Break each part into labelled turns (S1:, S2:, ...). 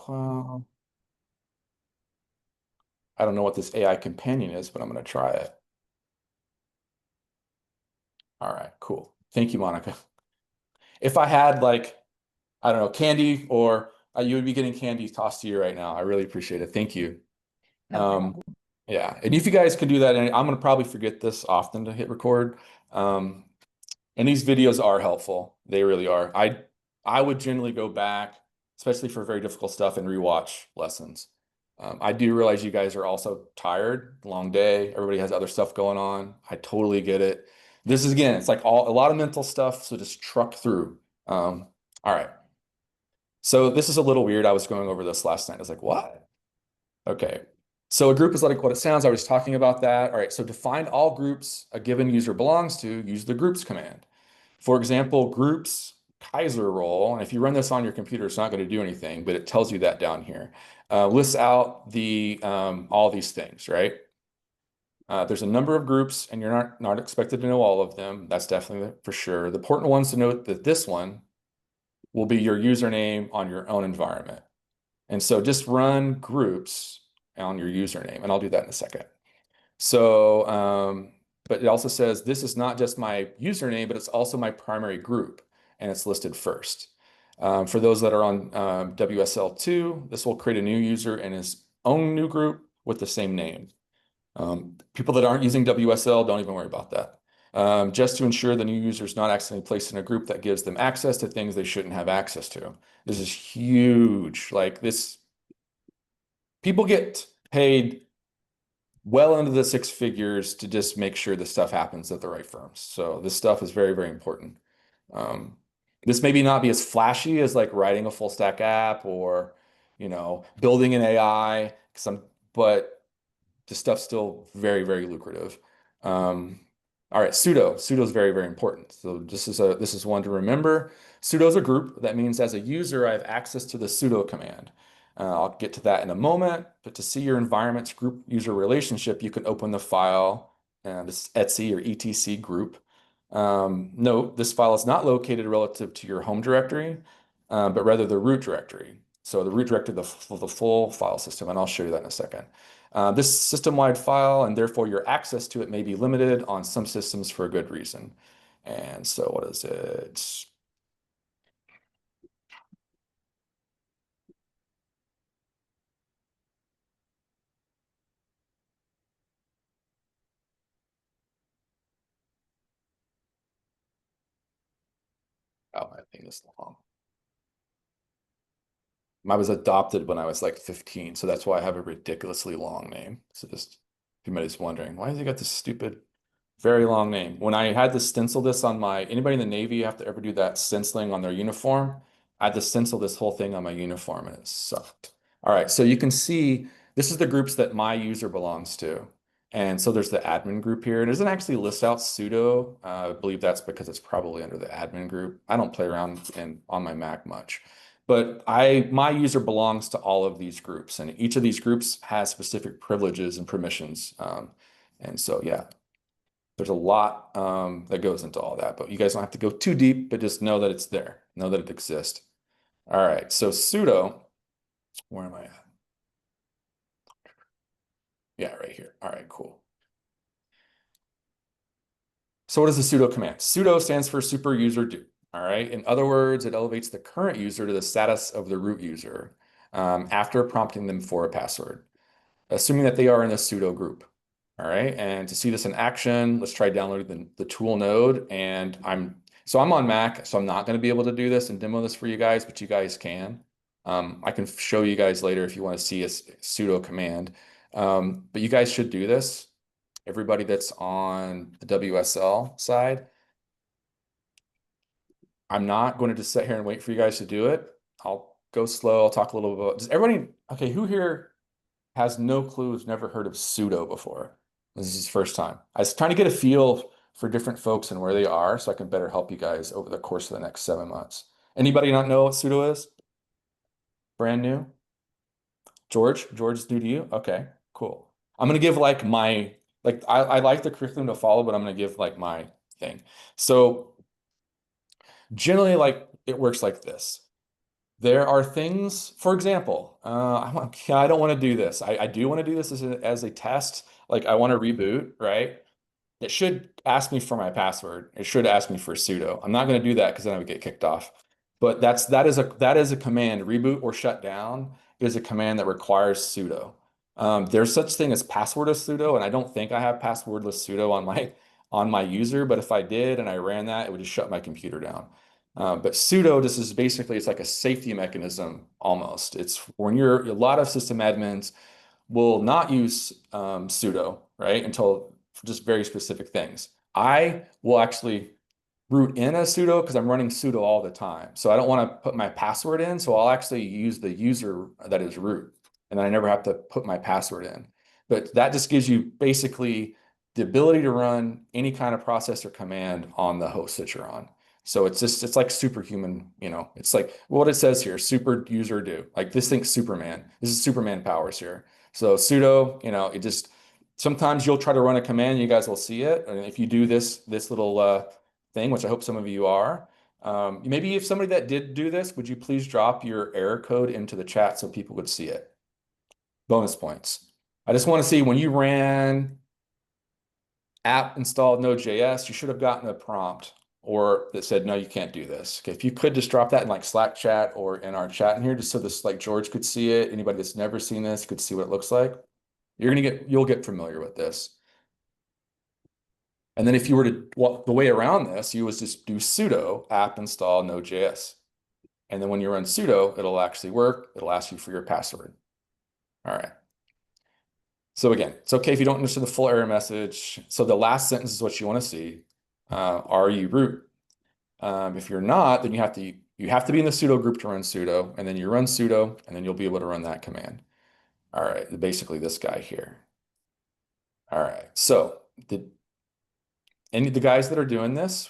S1: Well, I don't know what this AI companion is, but I'm going to try it. All right, cool. Thank you, Monica. If I had like, I don't know, candy or you would be getting candy tossed to you right now. I really appreciate it. Thank you.
S2: No
S1: Um,
S2: problem.
S1: yeah, and if you guys could do that, and I'm going to probably forget this often to hit record. Um, and these videos are helpful. They really are. I would generally go back, especially for very difficult stuff, and rewatch lessons. I do realize you guys are also tired, long day. Everybody has other stuff going on. I totally get it. This is again, it's like a lot of mental stuff, so just truck through. All right. So this is a little weird. I was going over this last night. I was like, what? Okay. So a group is like what it sounds. I was talking about that. All right. So to find all groups a given user belongs to, use the groups command. For example, groups Kaiser roll, and if you run this on your computer, it's not going to do anything, but it tells you that down here. Lists out the all these things, right? There's a number of groups, and you're not expected to know all of them. That's definitely for sure. The important ones to note that this one will be your username on your own environment. And so just run groups on your username, and I'll do that in a second. So, but it also says this is not just my username, but it's also my primary group, and it's listed first. For those that are on WSL2, this will create a new user in his own new group with the same name. People that aren't using WSL, don't even worry about that. Just to ensure the new user is not accidentally placed in a group that gives them access to things they shouldn't have access to. This is huge. Like this, people get paid well into the six figures to just make sure the stuff happens at the right firms. So this stuff is very, very important. Um, this maybe not be as flashy as like writing a full stack app or, building an AI, but the stuff's still very, very lucrative. Um, all right, sudo. Sudo is very, very important. So this is one to remember. Sudo is a group. That means as a user, I have access to the sudo command. I'll get to that in a moment, but to see your environment's group user relationship, you can open the file, this etc or etc group. Note, this file is not located relative to your home directory, but rather the root directory. So the root directory of the full file system, and I'll show you that in a second. This system-wide file, and therefore your access to it may be limited on some systems for a good reason. And so what is it? Oh, my thing is long. I was adopted when I was like 15, so that's why I have a ridiculously long name. So just if anybody's wondering, why has he got this stupid, very long name? When I had to stencil this on anybody in the Navy have to ever do that stenciling on their uniform, I had to stencil this whole thing on my uniform and it sucked. All right, so you can see this is the groups that my user belongs to. And so there's the admin group here. It doesn't actually list out sudo. I believe that's because it's probably under the admin group. I don't play around on my Mac much. But my user belongs to all of these groups, and each of these groups has specific privileges and permissions. And so, yeah, there's a lot that goes into all that, but you guys don't have to go too deep, but just know that it's there, know that it exists. All right, so sudo, where am I at? Yeah, right here. All right, cool. So what is the sudo command? Sudo stands for super user do. All right. In other words, it elevates the current user to the status of the root user after prompting them for a password, assuming that they are in a sudo group. All right. And to see this in action, let's try downloading the tool node. And I'm on Mac, so I'm not going to be able to do this and demo this for you guys, but you guys can. I can show you guys later if you want to see a sudo command. But you guys should do this. Everybody that's on the WSL side, I'm not going to just sit here and wait for you guys to do it. I'll go slow. I'll talk a little bit about, does everybody, okay, who here has no clue, has never heard of sudo before? This is his first time. I was trying to get a feel for different folks and where they are so I can better help you guys over the course of the next 7 months. Anybody not know what sudo is? Brand new? George is new to you? Okay, cool. I'm gonna give like I like the curriculum to follow, but I'm gonna give like my thing. So generally like it works like this. There are things, for example, I don't want to do this. I do want to do this as a test. Like I want to reboot, right? It should ask me for my password. It should ask me for sudo. I'm not going to do that because then I would get kicked off. But that is a command. Reboot or shut down is a command that requires sudo. There's such thing as passwordless sudo, and I don't think I have passwordless sudo on my user. But if I did and I ran that, it would just shut my computer down. But sudo, this is basically it's like a safety mechanism almost. It's when you're a lot of system admins will not use sudo, right, until for just very specific things. I will actually root in a sudo because I'm running sudo all the time. So I don't want to put my password in. So I'll actually use the user that is root. And then I never have to put my password in. But that just gives you basically the ability to run any kind of process or command on the host that you're on. So it's like superhuman, it's like what it says here, super user do. Like this thing's Superman. This is Superman powers here. So sudo, it just sometimes you'll try to run a command, you guys will see it. And if you do this little thing, which I hope some of you are, maybe if somebody that did do this, would you please drop your error code into the chat so people would see it? Bonus points. I just want to see when you ran app installed Node.js, you should have gotten a prompt or that said, no, you can't do this. Okay, if you could just drop that in like Slack chat or in our chat in here, just so this like George could see it. Anybody that's never seen this could see what it looks like. You'll get familiar with this. And then if you were to walk the way around this, you would just do sudo app install Node.js. And then when you run sudo, it'll actually work. It'll ask you for your password. All right. So again, it's okay if you don't understand the full error message. So the last sentence is what you want to see. Are you root? If you're not, then you have to be in the sudo group to run sudo, and then you run sudo, and then you'll be able to run that command. All right, basically this guy here. All right, so any of the guys that are doing this,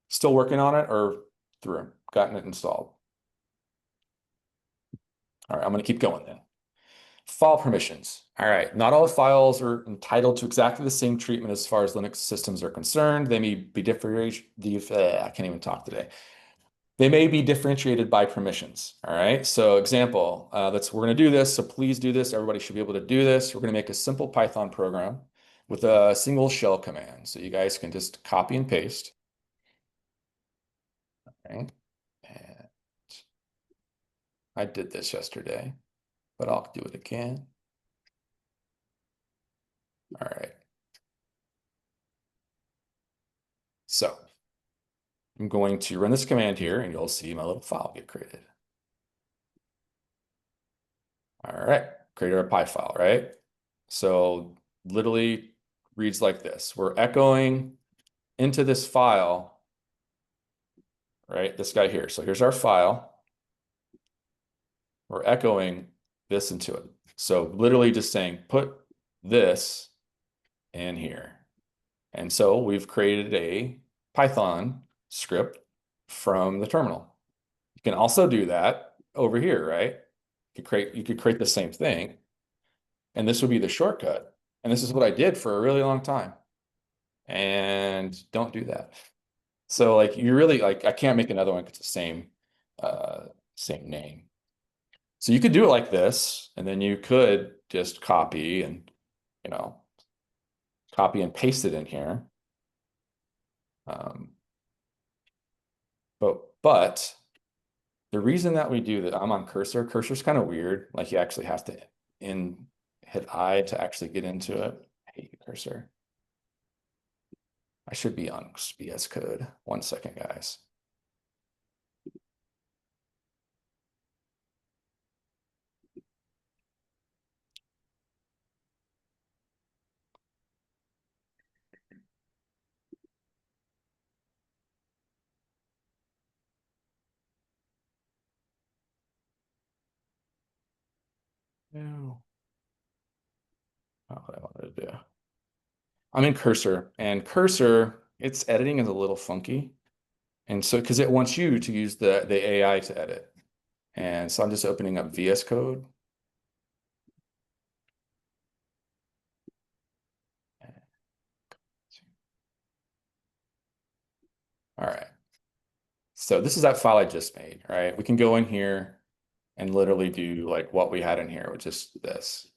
S1: still working on it or gotten it installed? All right, I'm going to keep going then. File permissions. All right, not all files are entitled to exactly the same treatment as far as Linux systems are concerned. They may be I can't even talk today. They may be differentiated by permissions. All right, so example, we're going to do this. So please do this. Everybody should be able to do this. We're going to make a simple Python program with a single shell command. So you guys can just copy and paste. Okay. And I did this yesterday, but I'll do it again. All right. So I'm going to run this command here and you'll see my little file get created. All right, created a Py file, right? So literally reads like this. We're echoing into this file, right? This guy here. So here's our file. We're echoing this into it. So literally just saying, put this in here. And so we've created a Python script from the terminal. You can also do that over here, right? You could create the same thing, and this would be the shortcut. And this is what I did for a really long time. And don't do that. So like you really like I can't make another one because it's the same name. So you could do it like this, and then you could just copy and copy and paste it in here. But the reason that we do that, I'm on cursor. Cursor's kind of weird. Like you actually have to hit I to actually get into it. I hate you, cursor. I should be on VS Code. 1 second, guys. No. Not what I wanted to do. I'm in cursor, and cursor, its editing is a little funky. And so, because it wants you to use the AI to edit. And so I'm just opening up VS Code. All right. So this is that file I just made, right? We can go in here and literally do like what we had in here, which is this.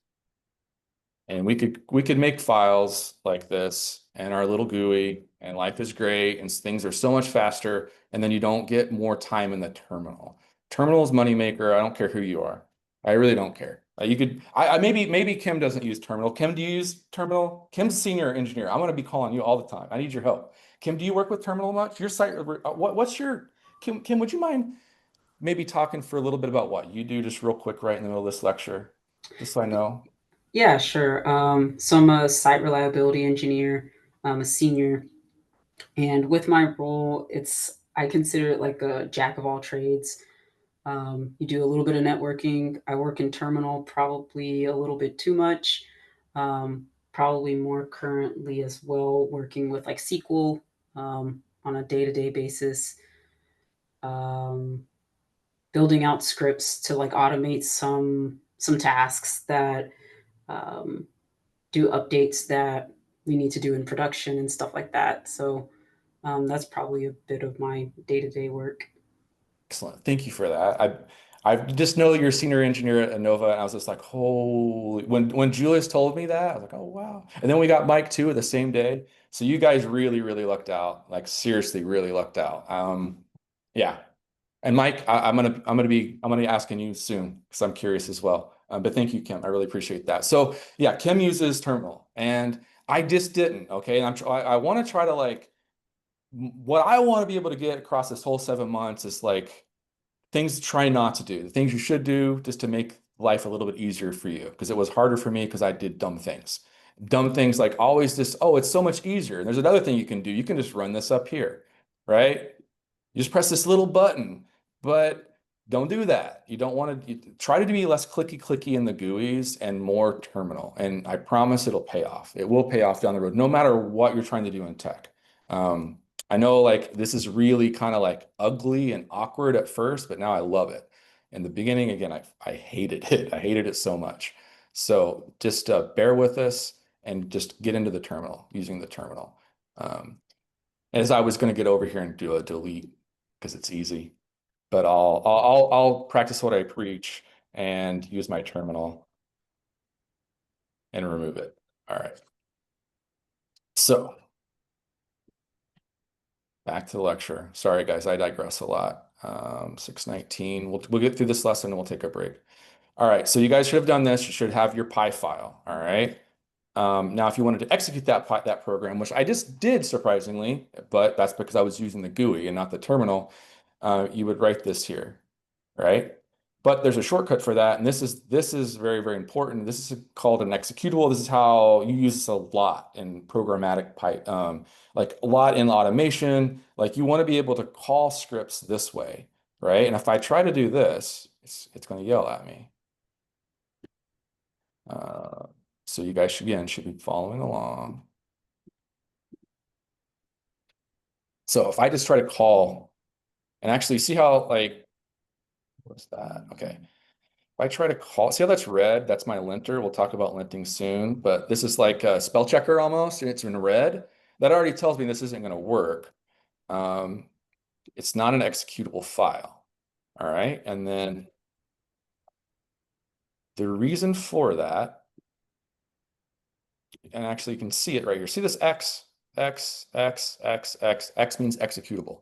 S1: And we could make files like this and our little GUI, and life is great and things are so much faster, and then you don't get more time in the terminal. Terminal is moneymaker. I don't care who you are. I really don't care. You could maybe Kim doesn't use terminal. Kim, do you use terminal? Kim's senior engineer. I'm gonna be calling you all the time. I need your help. Kim, do you work with terminal much? Your site, what's your Kim, would you mind maybe talking for a little bit about what you do, just real quick, right in the middle of this lecture, just so I know?
S2: Yeah, sure. So I'm a site reliability engineer. I'm a senior, and with my role, I consider it like a jack of all trades. You do a little bit of networking. I work in terminal, probably a little bit too much. Probably more currently as well, working with like SQL on a day-to-day basis. Um, Building out scripts to like automate some tasks that um, do updates that we need to do in production and stuff like that. So that's probably a bit of my day to day work.
S1: Excellent. Thank you for that. I just know you're a senior engineer at Innova, and I was just like, holy, when Julius told me that, I was like, oh wow. And then we got Mike too the same day. So you guys really, really lucked out. Like seriously, really lucked out. Yeah. And Mike, I'm gonna be asking you soon because I'm curious as well. But thank you, Kim. I really appreciate that. So yeah, Kim uses terminal, and I just didn't. Okay, and I want to try to like what I want to be able to get across this whole 7 months is like things to try not to do, the things you should do just to make life a little bit easier for you. Because it was harder for me because I did dumb things. Dumb things like always just, oh, it's so much easier. And there's another thing you can do. You can just run this up here, right? You just press this little button, but don't do that. You don't want to try to be less clicky in the GUIs and more terminal. And I promise it'll pay off. It will pay off down the road, no matter what you're trying to do in tech. Um, I know like this is really kind of like ugly and awkward at first, but now I love it. In the beginning, again, I hated it. I hated it so much. So just bear with us and just get into the terminal using the terminal. Um, as I was going to get over here and do a delete because it's easy, but I'll practice what I preach and use my terminal and remove it. All right. So back to the lecture. Sorry, guys, I digress a lot. 619. We'll get through this lesson and we'll take a break. All right. So you guys should have done this. You should have your Py file. All right. Now, if you wanted to execute that program, which I just did surprisingly, but that's because I was using the GUI and not the terminal, you would write this here, right? But there's a shortcut for that, and this is very, very important. This is called an executable. This is how you use this a lot in programmatic pipe, like a lot in automation. Like you want to be able to call scripts this way, right? And if I try to do this, it's going to yell at me. Uh, so you guys should be following along. So if I just try to call and actually see how like what's that? Okay. If I try to call, see how that's red? That's my linter. We'll talk about linting soon, but this is like a spell checker almost, and it's in red. That already tells me this isn't going to work. Um, it's not an executable file. All right. And then the reason for that, and actually you can see it right here. See this X, X, X, X, X, X means executable.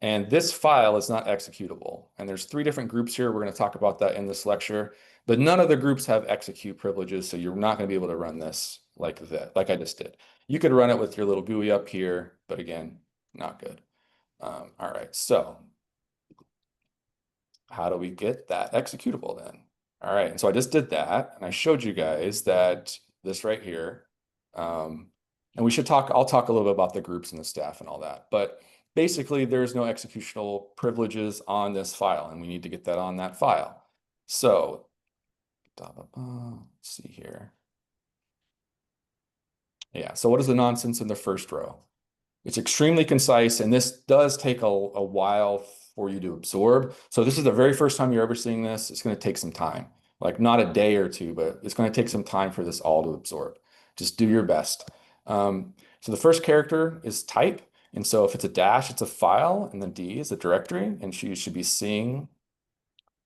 S1: And this file is not executable. And there's three different groups here. We're going to talk about that in this lecture, but none of the groups have execute privileges. So you're not going to be able to run this like that, like I just did. You could run it with your little GUI up here, but again, not good. All right, so how do we get that executable then? All right, and so I just did that, and I showed you guys that this right here, and I'll talk a little bit about the groups and the staff and all that, but basically there's no executional privileges on this file, and we need to get that on that file. So, let's see here. Yeah, so what is the nonsense in the first row? It's extremely concise, and this does take a while for you to absorb. So this is the very first time you're ever seeing this. It's going to take some time, like not a day or two, but it's going to take some time for this all to absorb. Just do your best. So the first character is type. And so if it's a dash, it's a file, and then D is a directory, and you should be seeing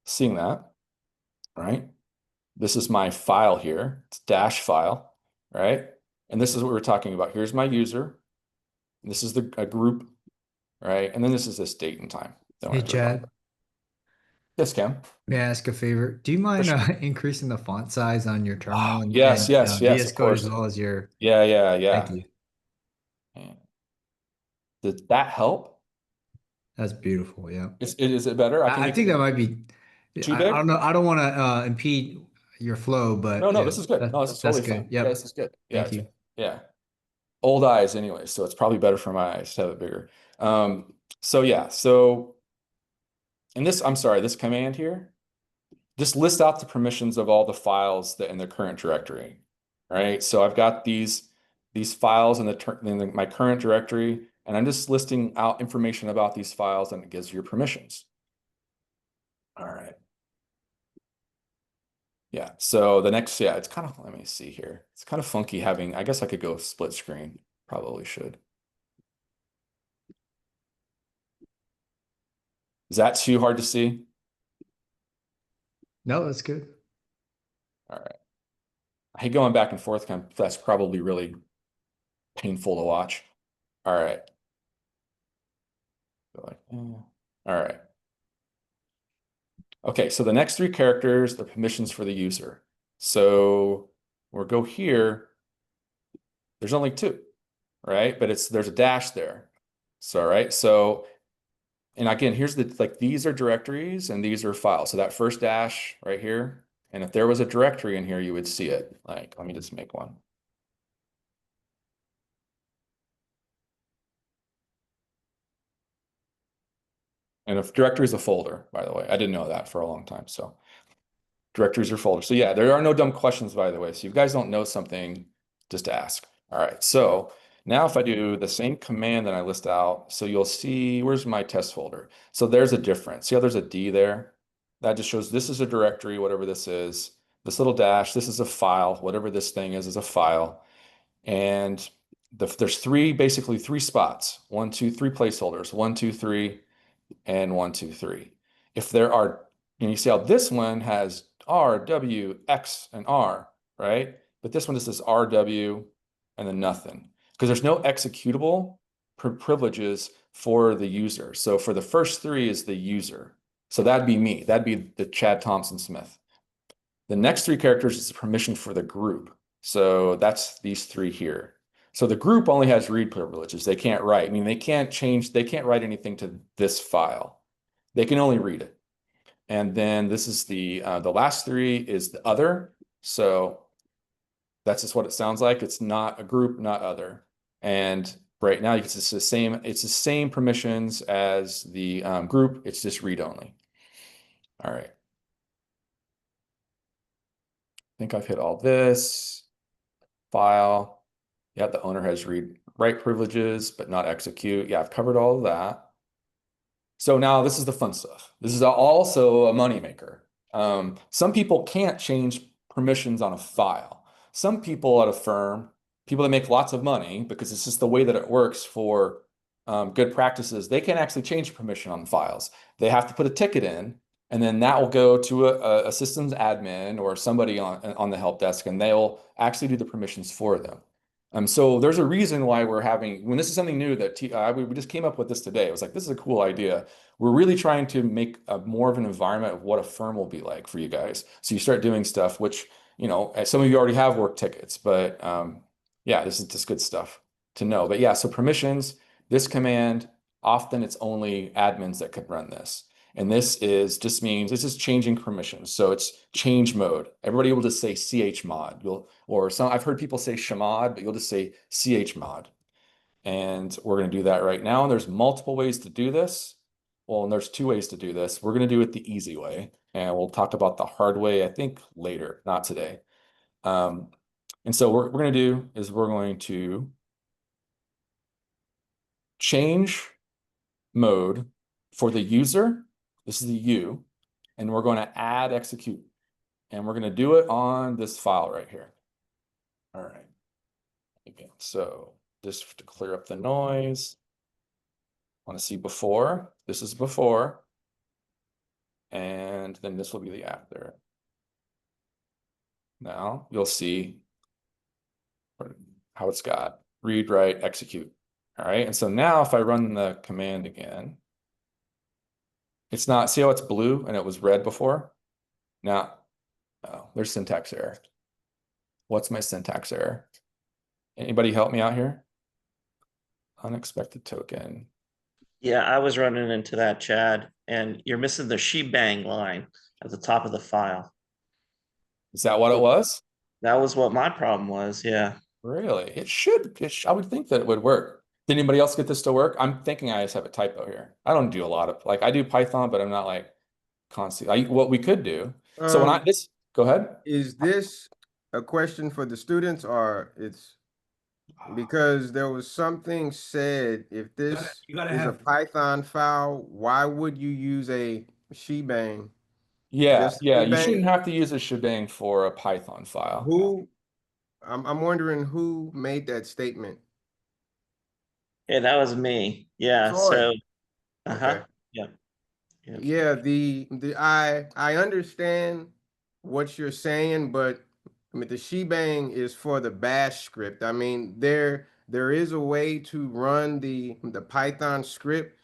S1: that, right? This is my file here. It's dash file, right? And this is what we're talking about. Here's my user. And this is a group, right? And then this is this date and time that I
S3: Hey,
S1: want to put it on.
S3: Chad,
S1: Yes, Cam.
S3: may I ask a favor? Do you
S1: For
S3: mind
S1: sure.
S3: increasing the font size on your terminal
S1: Yes,
S3: and
S1: yes, yes,
S3: VS
S1: of
S3: Code as
S1: course.
S3: well as your?
S1: Yeah, yeah,
S3: Thank
S1: yeah.
S3: you.
S1: Did that help?
S3: That's beautiful. Yeah.
S1: Is it better? I can
S3: I
S1: make it
S3: think that might be.
S1: too
S3: I don't
S1: big.
S3: know. I don't want to impede your flow,
S1: No,
S3: but
S1: no,
S3: yeah,
S1: this is good. No, this is
S3: that's
S1: totally
S3: good.
S1: fine. Yeah, this
S3: Yep.
S1: is good. Yeah,
S3: Thank you.
S1: yeah. Old eyes anyway, so it's probably better for my eyes to have it bigger. So yeah, and this, I'm sorry, this command here, just list out the permissions of all the files that in the current directory, right? So I've got these files in my current directory, and I'm just listing out information about these files, and it gives you your permissions. All right. Yeah. So the next, yeah, it's kind of, let me see here. It's kind of funky having, I guess I could go split screen. Probably should. Is that too hard to see?
S3: No, that's good.
S1: All right. I hate going back and forth. That's probably really painful to watch. All right. All right. Okay, so the next three characters, the permissions for the user. So we'll go here. There's only two, right? But there's a dash there. So, right. So, and again, here's these are directories and these are files. So that first dash right here. And if there was a directory in here, you would see it. Like, let me just make one. And if directory is a folder, by the way, I didn't know that for a long time. So directories are folders. So yeah, there are no dumb questions, by the way. So if you guys don't know something, just ask. All right. So now if I do the same command that I list out, so you'll see, where's my test folder? So there's a difference. See how there's a D there? That just shows this is a directory, whatever this is. This little dash, this is a file. Whatever this thing is a file. And there's basically three spots. 1, 2, 3 placeholders. 1, 2, 3, and 1, 2, 3. If there are, and you see how this one has R, W, X, and R, right? But this one just says RW and then nothing because there's no executable privileges for the user. So for the first three is the user. So that'd be me. That'd be the Chad Thompson Smith. The next three characters is the permission for the group. So that's these three here. So the group only has read privileges. They can't write. I mean, they can't write anything to this file. They can only read it. And then this is the last three is the other. So that's just what it sounds like. It's not a group, not other. And right now it's the same permissions as the group. It's just read only. All right. I think I've hit all this. File. Yeah, the owner has read write privileges, but not execute. Yeah, I've covered all of that. So now this is the fun stuff. This is also a moneymaker. Some people can't change permissions on a file. Some people at a firm, people that make lots of money, because it's just the way that it works for good practices, they can actually change permission on files. They have to put a ticket in, and then that will go to a systems admin or somebody on the help desk, and they'll actually do the permissions for them. So there's a reason why when this is something new that we just came up with this today. It was like, this is a cool idea. We're really trying to make more of an environment of what a firm will be like for you guys. So you start doing stuff, which, some of you already have work tickets, but yeah, this is just good stuff to know. But yeah, so permissions, this command, often it's only admins that could run this. And this means this is changing permissions. So it's change mode. Everybody will just say chmod. I've heard people say chmod, but you'll just say chmod. And we're going to do that right now. And there's multiple ways to do this. Well, and there's two ways to do this. We're going to do it the easy way. And we'll talk about the hard way, I think, later, not today. And so what we're going to do is we're going to change mode for the user. This is the U. And we're going to add execute. And we're going to do it on this file right here. All right. Okay, so just to clear up the noise. Want to see before? This is before. And then this will be the after. Now you'll see how it's got read, write, execute. All right. And so now if I run the command again, it's not, see how it's blue and it was red before? Now, oh, there's syntax error. What's my syntax error? Anybody help me out here? Unexpected token.
S4: Yeah, I was running into that, Chad, and you're missing the shebang line at the top of the file.
S1: Is that what it was?
S4: That was what my problem was. Yeah.
S1: Really? It should. I would think that it would work. Did anybody else get this to work? I'm thinking I just have a typo here. I don't do a lot of, like, I do Python, but I'm not like constantly. What we could do. So when I go ahead.
S5: Is this a question for the students, or it's because there was something said, if this
S6: You gotta
S5: is a
S6: have-
S5: Python file, why would you use a shebang?
S1: Yeah,
S5: Just
S1: yeah. You
S5: shebang?
S1: shouldn't have to use a shebang for a Python file.
S5: Who, I'm wondering who made that statement.
S4: Yeah, that was me. Yeah.
S5: Sorry.
S4: So,
S5: Okay.
S4: yeah.
S5: Yeah, I understand what you're saying, but I mean the shebang is for the bash script. I mean, there is a way to run the Python script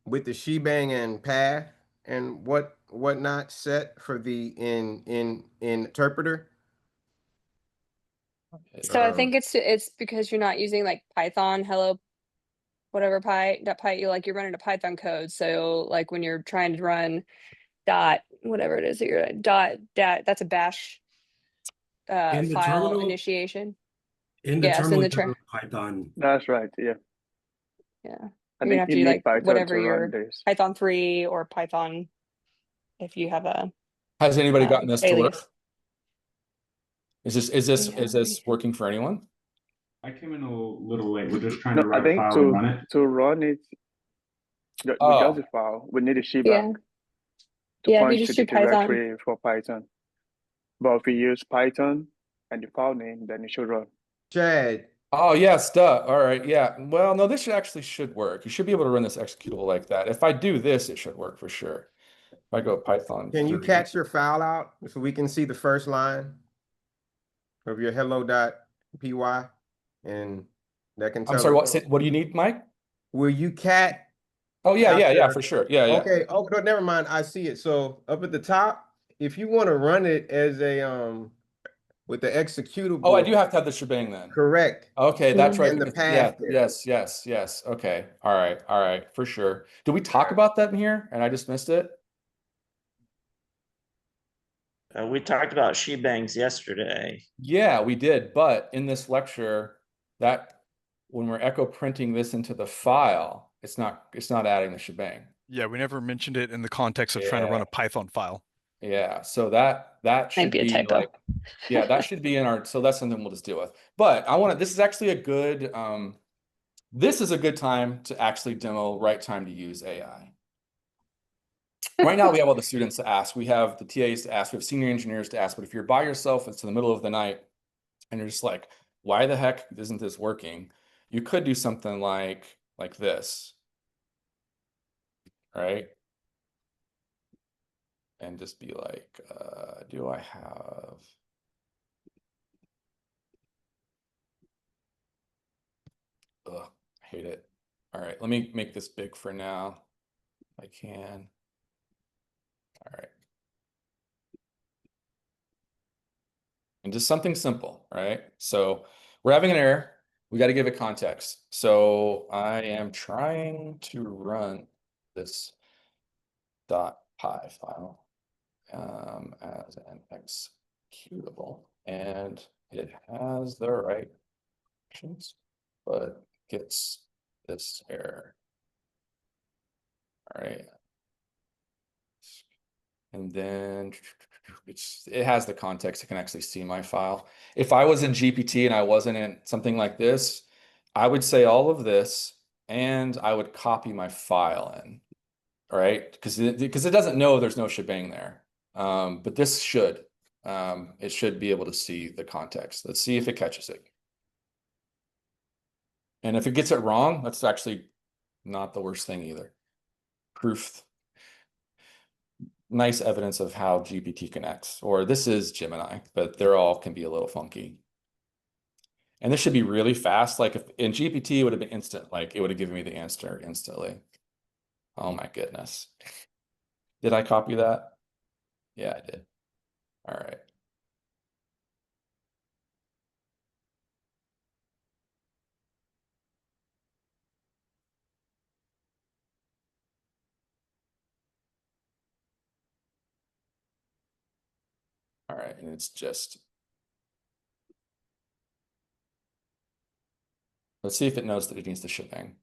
S5: with the shebang and path and whatnot set for the in interpreter.
S7: So I think it's because you're not using like Python, hello, whatever you're running a Python code. So like when you're trying to run dot, whatever it is that you're that's a bash
S6: In the
S7: file
S6: terminal-
S7: initiation.
S6: In the
S7: Yes, in
S6: terminal,
S7: the
S6: you have Python.
S8: That's right. Yeah.
S7: Yeah.
S8: I
S7: You're gonna
S8: think
S7: have
S8: you
S7: to do
S8: need
S7: like
S8: Python
S7: whatever
S8: to
S7: your
S8: run this.
S7: Python 3 or Python if you have a
S1: Has anybody gotten this to
S7: alias.
S1: work? Is this working for anyone?
S9: I came in a little late. We're just trying
S8: No,
S9: to
S8: I
S9: write a
S8: think
S9: file and run it.
S8: to run it, we
S1: Oh.
S8: got the file. We need a shebang to
S7: Yeah, if you
S8: point
S7: just
S8: to the
S7: do Python.
S8: directory for Python. But if we use Python and the file name, then it should run.
S5: Chad,
S1: Oh yes, duh. All right, yeah. Well, no, this should work. You should be able to run this executable like that. If I do this, it should work for sure. If I go Python
S5: can you
S1: 3.
S5: catch your file out so we can see the first line of your hello.py, and that can tell
S1: I'm sorry,
S5: us-
S1: what do you need, Mike?
S5: will you cat?
S1: Oh yeah,
S5: After-
S1: for sure. Yeah.
S5: Okay, oh no, never mind. I see it. So up at the top, if you want to run it as a with the executable.
S1: Oh, I do have to have the shebang then.
S5: Correct.
S1: Okay, that's right.
S5: And the
S1: because-
S5: path there.
S1: Yes. Okay. All right, for sure. Did we talk about that in here and I just missed it?
S4: We talked about shebangs yesterday.
S1: Yeah, we did. But in this lecture, that when we're echo printing this into the file, it's not adding the shebang.
S10: Yeah, we never mentioned it in the context of trying to run
S1: Yeah.
S10: a Python file.
S1: Yeah, so that should
S7: be a
S1: be
S7: typo.
S1: like, yeah, that should be in our, so that's something we'll just deal with. But this is actually a good, this is a good time to actually demo right time to use AI. Right now we have all the students to ask, we have the TAs to ask, we have senior engineers to ask, but if you're by yourself, it's in the middle of the night and you're just like, why the heck isn't this working? You could do something like this, right? And just be like, do I have? Ugh, I hate it. All right, let me make this big for now. If I can. All right. And just something simple, right? So we're having an error. We got to give it context. So I am trying to run this .py file as an executable, and it has the right options, but gets this error. All right. And then it has the context. It can actually see my file. If I was in GPT and I wasn't in something like this, I would say all of this and I would copy my file in, right? Because it doesn't know there's no shebang there. But this should. It should be able to see the context. Let's see if it catches it. And if it gets it wrong, that's actually not the worst thing either. Proof. Nice evidence of how GPT connects, or this is Gemini, but they're all can be a little funky. And this should be really fast. Like if in GPT, it would have been instant. Like it would have given me the answer instantly. Oh my goodness. Did I copy that? Yeah, I did. All right. All right, and it's just, let's see if it knows that it needs the shebang.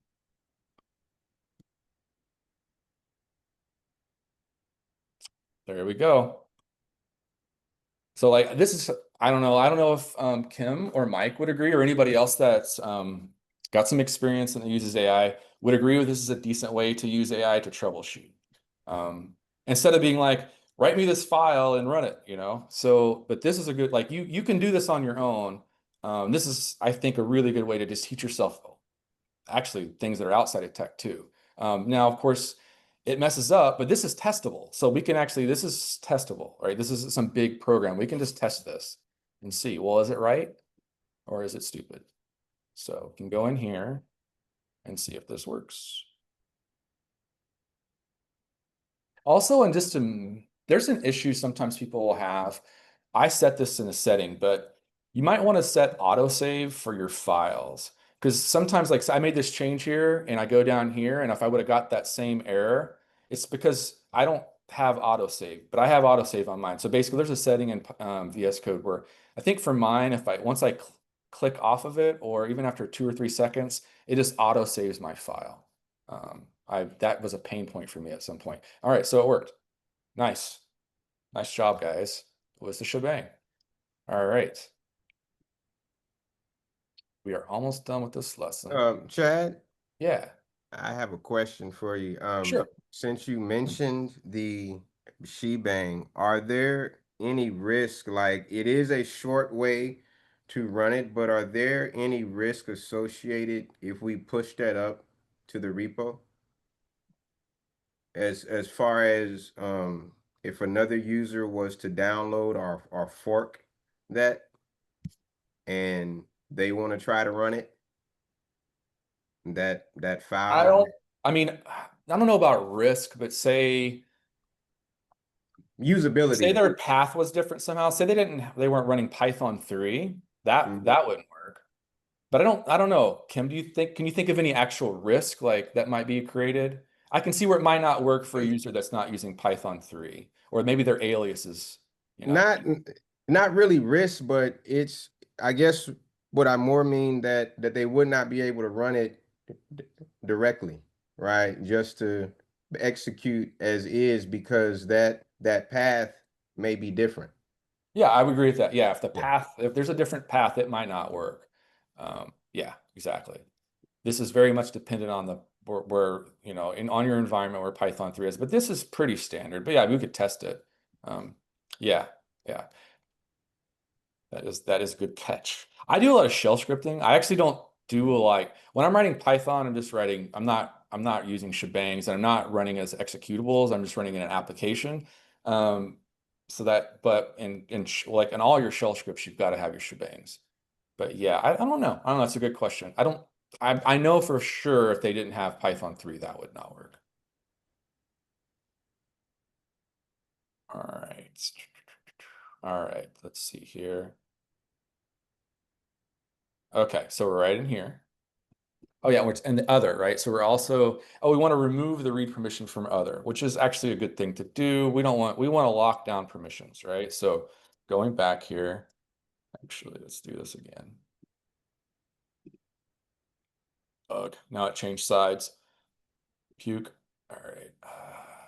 S1: There we go. So like this is, I don't know if Kim or Mike would agree, or anybody else that's got some experience and uses AI would agree with this is a decent way to use AI to troubleshoot. Instead of being like, write me this file and run it, you know? So, but this is a good, like you can do this on your own. This is, I think, a really good way to just teach yourself actually things that are outside of tech too. Now, of course, it messes up, but this is testable. So we can actually, this is testable, right? This is some big program. We can just test this and see, well, is it right or is it stupid? So we can go in here and see if this works. Also, and just to, there's an issue sometimes people will have. I set this in a setting, but you might want to set autosave for your files. Because sometimes, like, I made this change here and I go down here, and if I would have got that same error, it's because I don't have autosave, but I have autosave on mine. So basically, there's a setting in VS Code where I think for mine, if I once I click off of it, or even after 2 or 3 seconds, it just autosaves my file. That was a pain point for me at some point. All right, so it worked. Nice. Nice job, guys. It was the shebang. All right. We are almost done with this lesson.
S5: Chad,
S1: Yeah.
S5: I have a question for you.
S1: Sure.
S5: Since you mentioned the shebang, are there any risk, like it is a short way to run it, but are there any risk associated if we push that up to the repo? As far as if another user was to download or fork that and they want to try to run it, that file.
S1: I don't know about risk, but say
S5: Usability.
S1: their path was different somehow. Say they weren't running Python 3. That wouldn't work. But I don't know. Kim, can you think of any actual risk like that might be created? I can see where it might not work for a user that's not using Python 3, or maybe their aliases, you know.
S5: Not really risk, but it's, I guess what I more mean that they would not be able to run it directly, right? Just to execute as is, because that path may be different.
S1: Yeah, I would agree with that. Yeah, if there's a different path, it might not work. Yeah, exactly. This is very much dependent on the where you know, on your environment where Python 3 is, but this is pretty standard. But yeah, we could test it. Yeah. That is a good catch. I do a lot of shell scripting. I actually don't do when I'm writing Python, I'm not using shebangs, and I'm not running as executables. I'm just running in an application. But in all your shell scripts, you've got to have your shebangs. But yeah, I don't know. That's a good question. I know for sure if they didn't have Python 3, that would not work. All right. All right, let's see here. Okay, so we're right in here. Oh yeah, we're in the other, right? So we're also, we want to remove the read permission from other, which is actually a good thing to do. We want to lock down permissions, right? So going back here, actually, let's do this again. Ugh, now it changed sides. Puke. All right,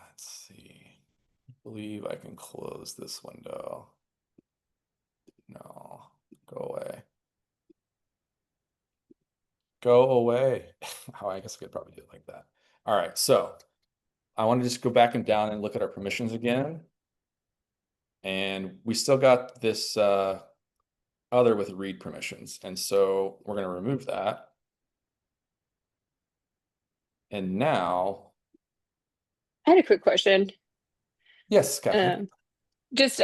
S1: let's see. I believe I can close this window. No, go away. Go away. Oh, I guess I could probably do it like that. All right, so I want to just go back and down and look at our permissions again. And we still got this other with read permissions. And so we're going to remove that. And now,
S7: I had a quick question.
S1: yes, Catherine.
S7: Just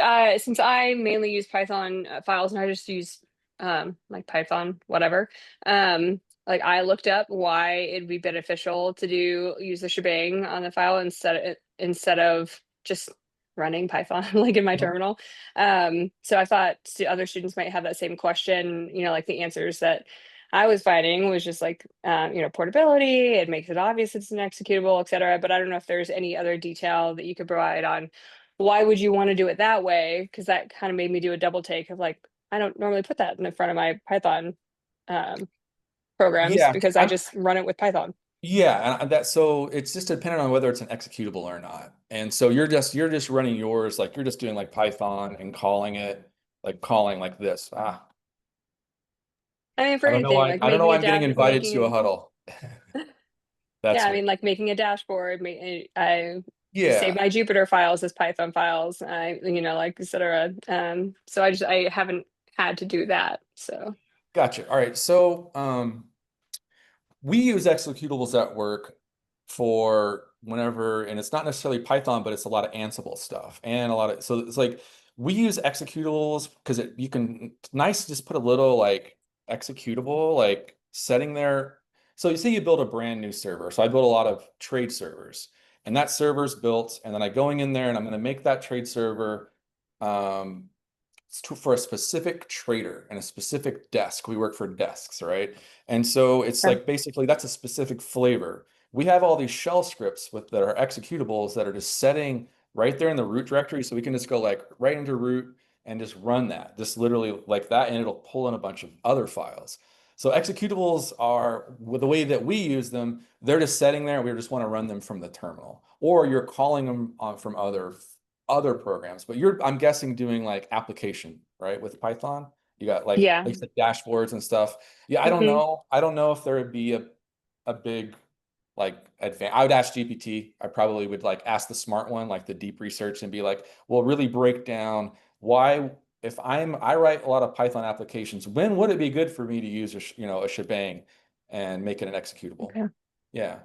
S7: since I mainly use Python files and I just use like Python whatever, like I looked up why it'd be beneficial to use the shebang on the file instead of just running Python like in my terminal. So I thought other students might have that same question, like the answers that I was finding was just like, portability, it makes it obvious it's an executable, et cetera. But I don't know if there's any other detail that you could provide on why would you want to do it that way? Because that kind of made me do a double take of like, I don't normally put that in the front of my Python programs
S1: Yeah,
S7: because I just run it with Python.
S1: Yeah, and so it's just dependent on whether it's an executable or not. And so you're just running yours, like you're just doing like Python and calling it like this.
S7: I mean, for
S1: I don't know
S7: anything,
S1: why
S7: like
S1: I don't know why I'm
S7: making
S1: getting
S7: a
S1: invited to a huddle. That's
S7: yeah, I
S1: weird.
S7: mean, like making a dashboard, I
S1: Yeah.
S7: save my Jupyter files as Python files, like et cetera. So I haven't had to do that. So
S1: Gotcha. All right. So we use executables at work for whenever, and it's not necessarily Python, but it's a lot of Ansible stuff and a lot of, so it's like we use executables because it's nice to just put a little like executable like setting there. So you say you build a brand new server. So I built a lot of trade servers, and that server's built, and then I'm going in there and I'm going to make that trade server for a specific trader and a specific desk. We work for desks, right? And so it's like basically that's a specific flavor. We have all these shell scripts that are executables that are just setting right there in the root directory. So we can just go like right into root and just run that, just literally like that, and it'll pull in a bunch of other files. So executables are, with the way that we use them, they're just setting there. We just want to run them from the terminal, or you're calling them from other programs. But I'm guessing doing like application, right? With Python, you got like the dashboards and stuff. Yeah, I don't know. I don't know if there would be a big like advance. I would ask GPT. I probably would like ask the smart one, like the deep research, and be like, well, really break down why, if I write a lot of Python applications, when would it be good for me to use a shebang and make it an executable?
S7: Okay.
S1: Yeah.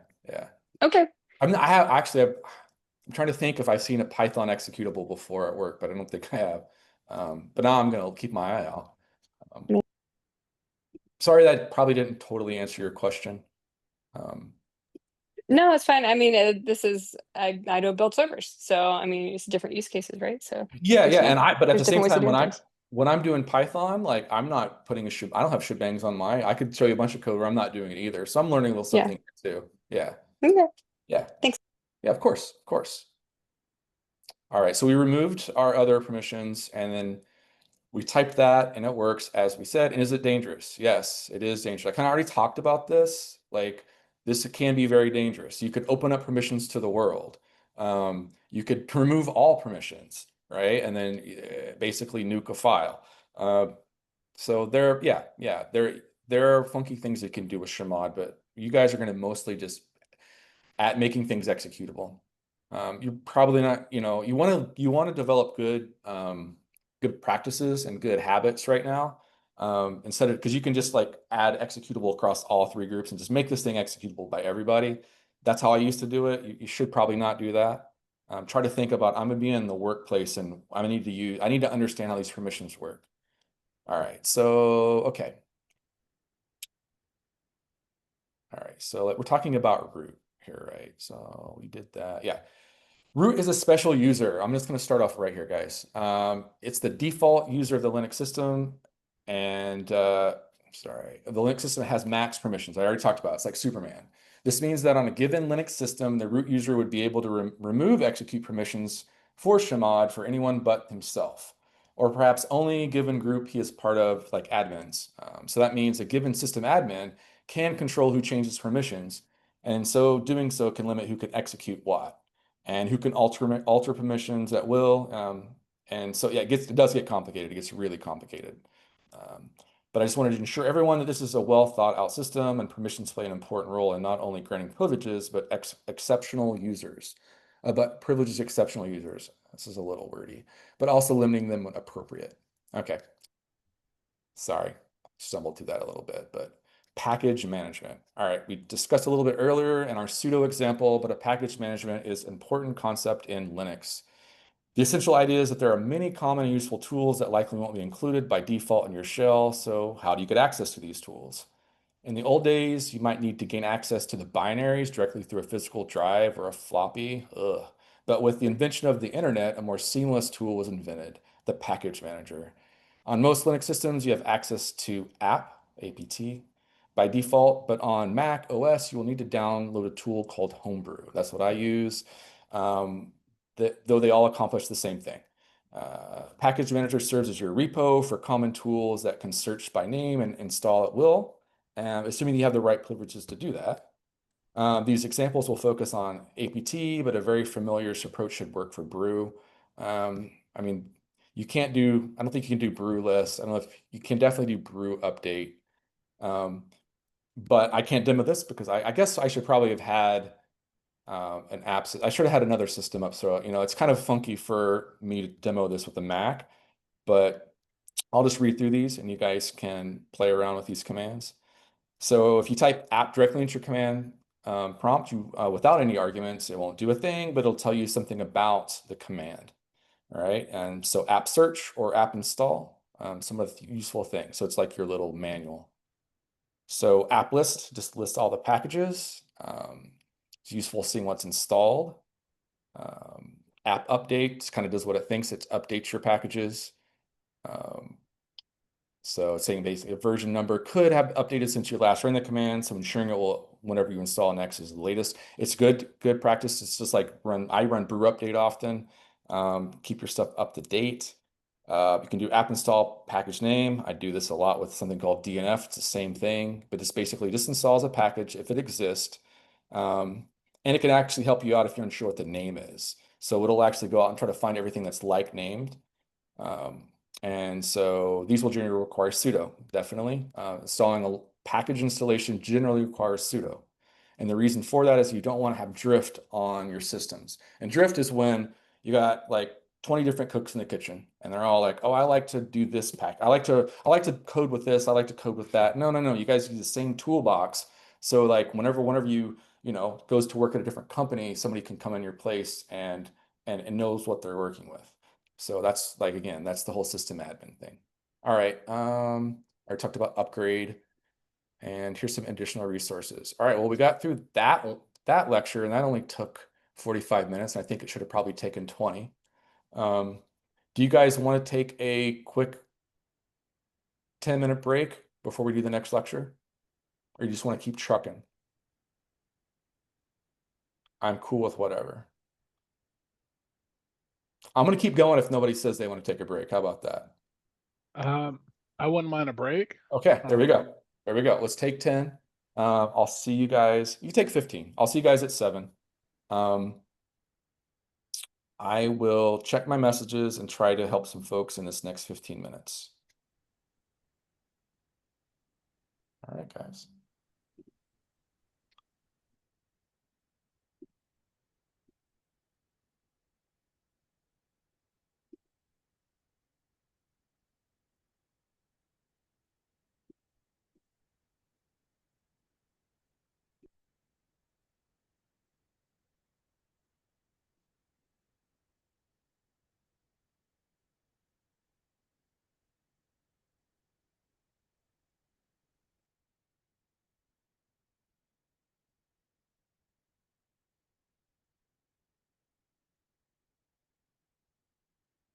S7: Okay.
S1: I'm trying to think if I've seen a Python executable before at work, but I don't think I have. But now I'm going to keep my eye out. Sorry, that probably didn't totally answer your question.
S7: No, it's fine. I mean, I don't build servers, so I mean, it's different use cases, right? So
S1: yeah, but at the same time,
S7: things.
S1: when I'm doing Python, like I'm not putting I don't have shebangs on I could show you a bunch of code where I'm not doing it either. So I'm learning a little something too. Yeah.
S7: Okay.
S1: Yeah.
S7: Thanks.
S1: Yeah, of course. All right, so we removed our other permissions, and then we typed that, and it works as we said. And is it dangerous? Yes, it is dangerous. I kind of already talked about this. Like, this can be very dangerous. You could open up permissions to the world. You could remove all permissions, right? And then basically nuke a file. So there are funky things you can do with Chmod, but you guys are going to mostly just at making things executable. You're probably not, you want to develop good practices and good habits right now. Instead of, because you can just like add executable across all three groups and just make this thing executable by everybody. That's how I used to do it. You should probably not do that. Try to think about, I'm gonna be in the workplace and I need to understand how these permissions work. All right, so okay. All right, so we're talking about root here, right? So we did that, yeah. Root is a special user. I'm just going to start off right here, guys. It's the default user of the Linux system, and the Linux system has max permissions. I already talked about it. It's like Superman. This means that on a given Linux system, the root user would be able to remove execute permissions for Chmod for anyone but himself, or perhaps only a given group he is part of, like admins. So that means a given system admin can control who changes permissions, and so doing so can limit who can execute what, and who can alter permissions at will. And so yeah, it does get complicated. It gets really complicated. But I just wanted to ensure everyone that this is a well thought out system, and permissions play an important role in not only granting privileges, but exceptional users. But privileges exceptional users. This is a little wordy, but also limiting them when appropriate. Okay. Sorry, stumbled through that a little bit, but package management. All right, we discussed a little bit earlier in our sudo example, but a package management is an important concept in Linux. The essential idea is that there are many common and useful tools that likely won't be included by default in your shell. So how do you get access to these tools? In the old days, you might need to gain access to the binaries directly through a physical drive or a floppy. Ugh. But with the invention of the internet, a more seamless tool was invented, the package manager. On most Linux systems, you have access to apt by default, but on Mac OS, you will need to download a tool called Homebrew. That's what I use, though they all accomplish the same thing. Package manager serves as your repo for common tools that can search by name and install at will, assuming you have the right privileges to do that. These examples will focus on apt, but a very familiar approach should work for brew. I mean, I don't think you can do brew list. I don't know if you can definitely do brew update. But I can't demo this because I guess I should probably have had an app. I should have had another system up. So, it's kind of funky for me to demo this with the Mac, but I'll just read through these and you guys can play around with these commands. So if you type apt directly into your command prompt, without any arguments, it won't do a thing, but it'll tell you something about the command. All right. And so apt search or apt install, some of the useful things. So it's like your little manual. So apt list just lists all the packages. It's useful seeing what's installed. App update kind of does what it thinks. It updates your packages. So it's saying basically a version number could have updated since you last ran the command. So ensuring it will, whenever you install next, is the latest. It's good practice. It's just like I run brew update often. Keep your stuff up to date. You can do app install package name. I do this a lot with something called DNF. It's the same thing, but this basically just installs a package if it exists. And it can actually help you out if you're unsure what the name is. So it'll actually go out and try to find everything that's like named. And so these will generally require sudo, definitely. Installing a package installation generally requires sudo. And the reason for that is you don't want to have drift on your systems. And drift is when you got like 20 different cooks in the kitchen and they're all like, oh, I like to do this pack. I like to code with this. I like to code with that. No. You guys use the same toolbox. So like whenever you goes to work at a different company, somebody can come in your place and knows what they're working with. So that's like, again, that's the whole system admin thing. All right. I talked about upgrade and here's some additional resources. All right. Well, we got through that lecture and that only took 45 minutes. And I think it should have probably taken 20. Do you guys want to take a quick 10-minute break before we do the next lecture? Or you just want to keep trucking? I'm cool with whatever. I'm going to keep going if nobody says they want to take a break. How about that?
S11: I wouldn't mind a break.
S1: Okay, there we go. There we go. Let's take 10. I'll see you guys. You take 15. I'll see you guys at 7. I will check my messages and try to help some folks in this next 15 minutes. All right, guys.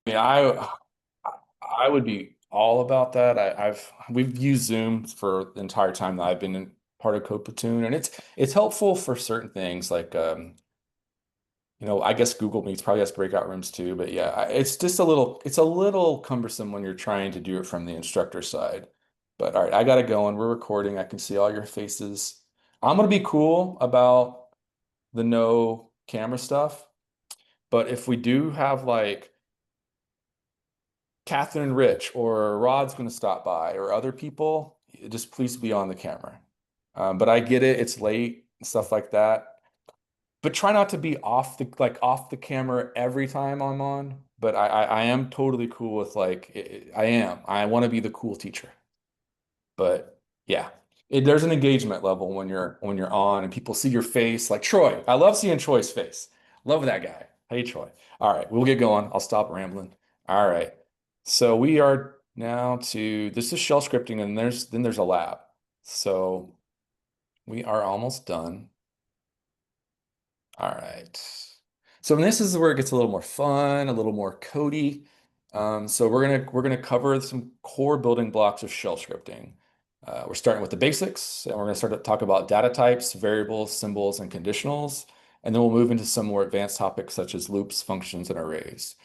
S1: Yeah, I would be all about that. We've used Zoom for the entire time that I've been in part of Platoon, and it's helpful for certain things like I guess Google Meets probably has breakout rooms too, but yeah, it's a little cumbersome when you're trying to do it from the instructor side. But all right, I gotta go and we're recording. I can see all your faces. I'm gonna be cool about the no camera stuff, but if we do have like Catherine and Rich or Rod's going to stop by or other people, just please be on the camera. But I get it. It's late and stuff like that. But try not to be off the camera every time I'm on. But I am totally cool with I want to be the cool teacher. But yeah, there's an engagement level when you're on and people see your face. Like Troy, I love seeing Troy's face. Love that guy. Hey Troy. All right, we'll get going. I'll stop rambling. All right. So we are now to this is shell scripting, and there's a lab. So we are almost done. All right. So this is where it gets a little more fun, a little more codey. So we're gonna cover some core building blocks of shell scripting. We're starting with the basics, and we're gonna start to talk about data types, variables, symbols, and conditionals, and then we'll move into some more advanced topics such as loops, functions, and arrays.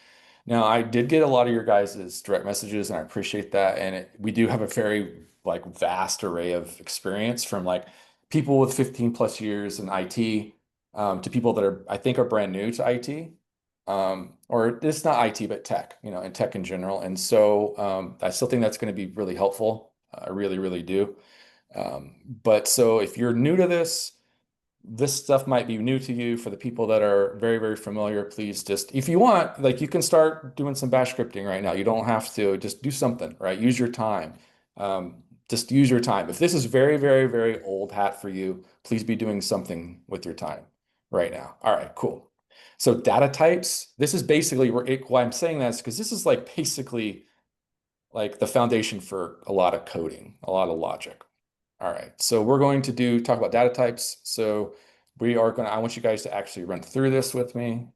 S1: Now, I did get a lot of your guys' direct messages, and I appreciate that. And we do have a very like vast array of experience from like people with 15 plus years in IT to people that I think are brand new to IT. Or it's not IT, but tech, and tech in general. And so I still think that's going to be really helpful. I really, really do. But so if you're new to this stuff might be new to you. For the people that are very, very familiar, please just, if you want, like you can start doing some bash scripting right now. You don't have to just do something, right? Use your time. Just use your time. If this is very, very, very old hat for you, please be doing something with your time right now. All right, cool. So data types, this is basically why I'm saying that is because this is like basically like the foundation for a lot of coding, a lot of logic. All right, so we're going to talk about data types. So I want you guys to actually run through this with me.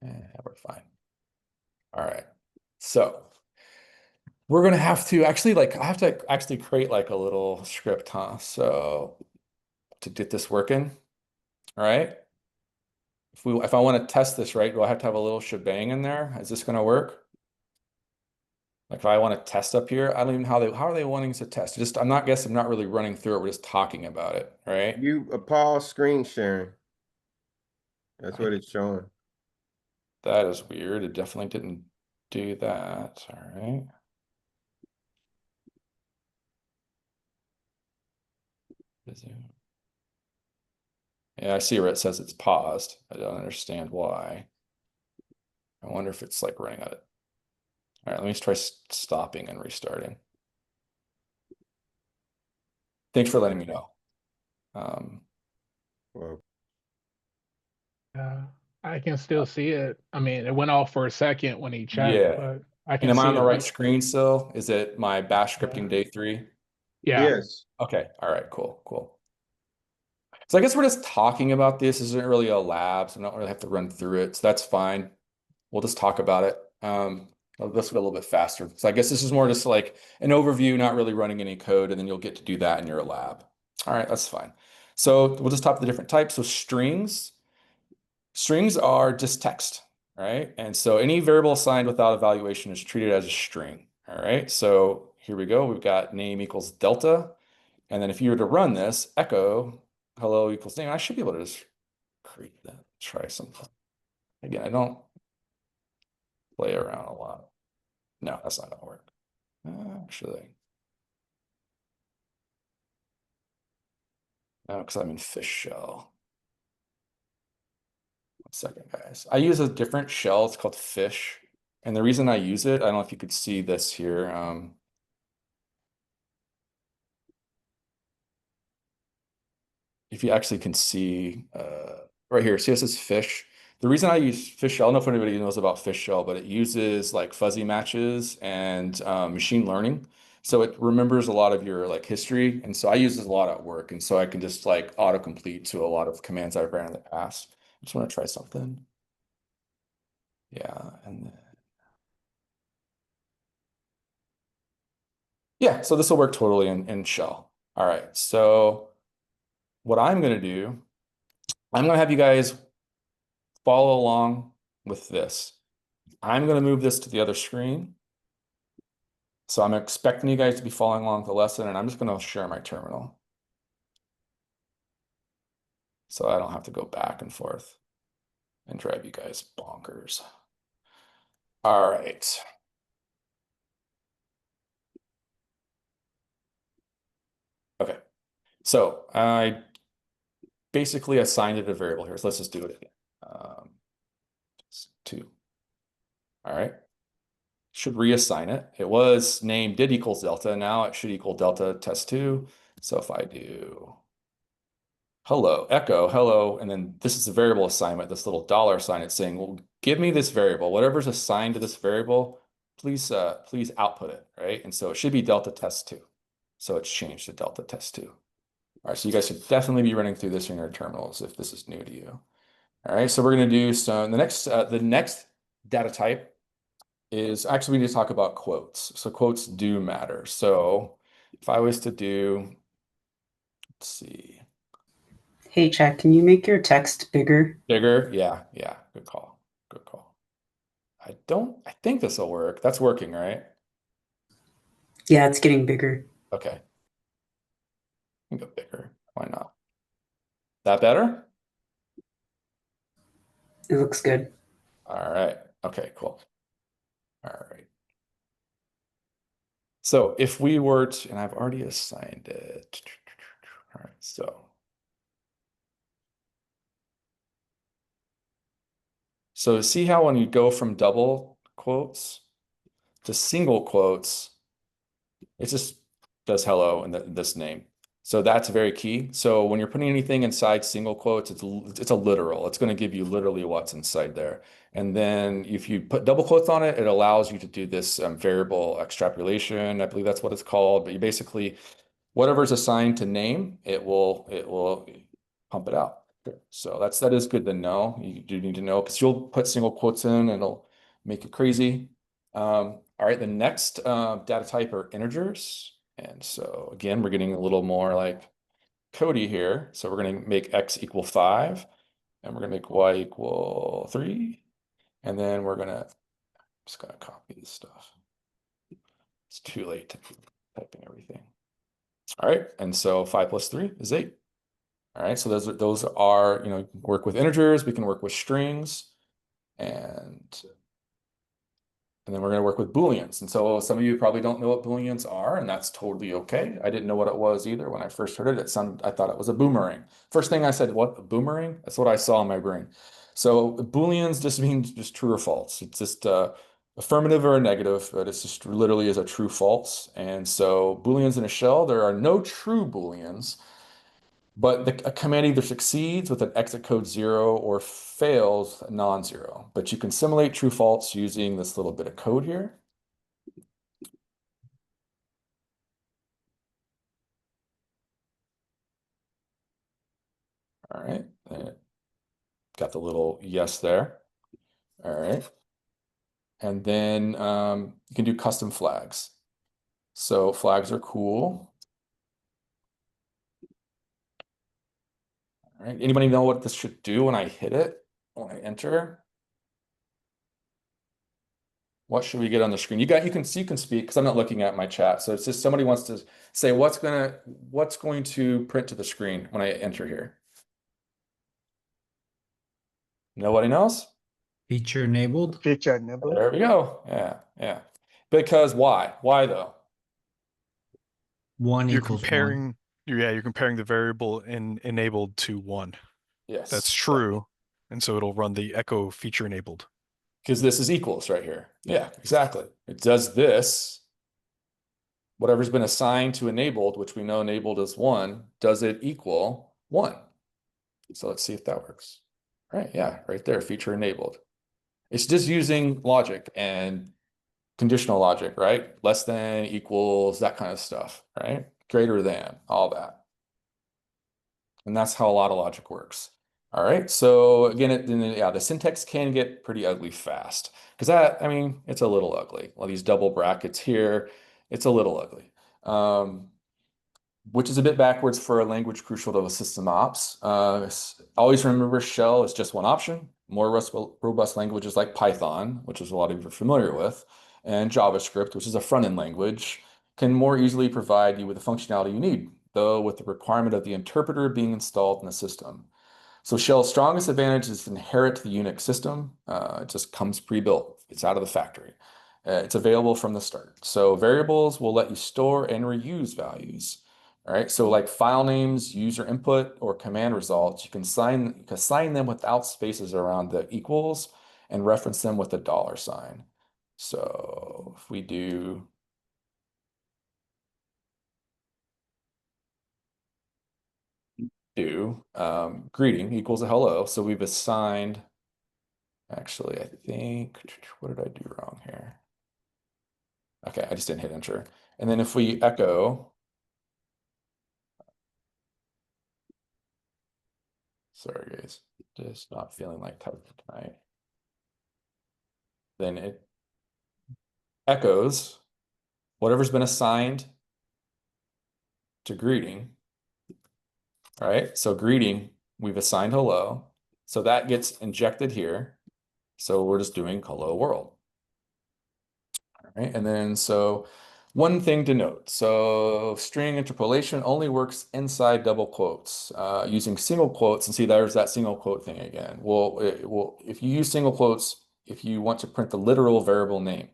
S1: Yeah, we're fine. All right, so we're gonna have to actually I have to actually create like a little script, huh? So to get this working, all right. If I want to test this, right, do I have to have a little shebang in there? Is this gonna work? Like if I want to test up here, I don't even know how are they wanting to test? I'm not really running through it. We're just talking about it, right?
S5: You pause screen sharing. That's what it's showing.
S1: That is weird. It definitely didn't do that. All right. Yeah, I see where it says it's paused. I don't understand why. I wonder if it's like running out of. All right, let me try stopping and restarting. Thanks for letting me know.
S5: Well,
S11: I can still see it. I mean, it went off for a second when he checked,
S1: Yeah.
S11: but I
S1: And
S11: can
S1: am
S11: see
S1: I on the
S11: it.
S1: right screen still? Is it my bash scripting day 3?
S11: Yeah.
S5: yes.
S1: Okay. All right. Cool. Cool. So I guess we're just talking about this. This isn't really a lab, so I don't really have to run through it. So that's fine. We'll just talk about it. This will be a little bit faster. So I guess this is more just like an overview, not really running any code, and then you'll get to do that in your lab. All right, that's fine. So we'll just talk the different types. So strings are just text, right? And so any variable assigned without evaluation is treated as a string. All right, so here we go. We've got name equals delta. And then if you were to run this, echo hello equals name, I should be able to just create that. Try something. Again, I don't play around a lot. No, that's not gonna work. Actually, no, because I'm in fish shell. 1 second, guys. I use a different shell. It's called fish. And the reason I use it, I don't know if you could see this here. If you actually can see right here, see this is fish. The reason I use fish shell, I don't know if anybody knows about fish shell, but it uses like fuzzy matches and machine learning. So it remembers a lot of your like history. And so I use this a lot at work. And so I can just like autocomplete to a lot of commands I've ran in the past. I just want to try something. Yeah, and then yeah, so this will work totally in shell. All right, so what I'm gonna do, I'm gonna have you guys follow along with this. I'm gonna move this to the other screen. So I'm expecting you guys to be following along with the lesson, and I'm just gonna share my terminal. So I don't have to go back and forth and drive you guys bonkers. All right. Okay, so I basically assigned it a variable here. So let's just do it again. 2. All right. should reassign it. It was named did equals delta. Now it should equal delta test 2. So if I do hello, echo, hello, and then this is a variable assignment, this little dollar sign, it's saying, well, give me this variable, whatever's assigned to this variable, please output it, right? And so it should be delta test 2. So it's changed to delta test 2. All right, so you guys should definitely be running through this in your terminals if this is new to you. All right, so we're going to do some, the next data type is actually we need to talk about quotes. So quotes do matter. So if I was to do, let's see.
S2: Hey, chat, can you make your text bigger?
S1: Bigger? Yeah, good call. Good call. I think this will work. That's working, right?
S2: Yeah, it's getting bigger.
S1: Okay. I can go bigger. Why not? That better?
S2: It looks good.
S1: All right. Okay, cool. All right. So if we were to, and I've already assigned it. All right, so see how when you go from double quotes to single quotes, it just does hello and this name. So that's very key. So when you're putting anything inside single quotes, it's a literal. It's going to give you literally what's inside there. And then if you put double quotes on it, it allows you to do this variable extrapolation. I believe that's what it's called. But you basically, whatever's assigned to name, it will pump it out. So that is good to know. You do need to know because you'll put single quotes in and it'll make it crazy. All right, the next data type are integers. And so again, we're getting a little more like Cody here. So we're going to make x equal 5 and we're going to make y equal 3. And then just going to copy this stuff. It's too late to typing everything. All right, and so 5 plus 3 is 8. All right, so those are, work with integers, we can work with strings, and then we're going to work with Booleans. And so some of you probably don't know what Booleans are, and that's totally okay. I didn't know what it was either. When I first heard it, I thought it was a boomerang. First thing I said, what, a boomerang? That's what I saw in my brain. So Booleans just means just true or false. It's just affirmative or a negative, but it's just literally is a true false. And so Booleans in a shell, there are no true Booleans, but a command either succeeds with an exit code 0 or fails non-zero. But you can simulate true false using this little bit of code here. All right. Got the little yes there. All right. And then you can do custom flags. So flags are cool. All right. Anybody know what this should do when I hit it? When I enter? What should we get on the screen? You can speak because I'm not looking at my chat. So it's just somebody wants to say what's going to print to the screen when I enter here. Nobody knows?
S3: Feature enabled.
S8: Feature enabled.
S1: There we go. Yeah. Because why? Why though?
S3: 1
S10: You're
S3: equals 1.
S10: comparing, you're comparing the variable in enabled to 1.
S1: Yes.
S10: That's true. And so it'll run the echo feature enabled.
S1: Because this is equals right here. Yeah, exactly. It does this. Whatever's been assigned to enabled, which we know enabled is 1, does it equal 1? So let's see if that works. Right, yeah, right there, feature enabled. It's just using logic and conditional logic, right? Less than, equals, that kind of stuff, right? Greater than, all that. And that's how a lot of logic works. All right, so again, the syntax can get pretty ugly fast because it's a little ugly. Well, these double brackets here, it's a little ugly, which is a bit backwards for a language crucial to a system ops. Always remember shell is just one option. More robust languages like Python, which is a lot of you are familiar with, and JavaScript, which is a front-end language, can more easily provide you with the functionality you need, though with the requirement of the interpreter being installed in the system. So shell's strongest advantage is to inherit the Unix system. It just comes pre-built. It's out of the factory. It's available from the start. So variables will let you store and reuse values. All right, so like file names, user input, or command results, you can assign them without spaces around the equals and reference them with a $sign. So if we do greeting equals a hello. So we've assigned, actually, I think, what did I do wrong here? Okay, I just didn't hit enter. And then if we echo, sorry guys, just not feeling like typing tonight. Then it echoes whatever's been assigned to greeting. All right, so greeting, we've assigned hello. So that gets injected here. So we're just doing hello world. All right, and then so one thing to note. So string interpolation only works inside double quotes. Using single quotes, and see there's that single quote thing again. Well, if you use single quotes, if you want to print the literal variable name,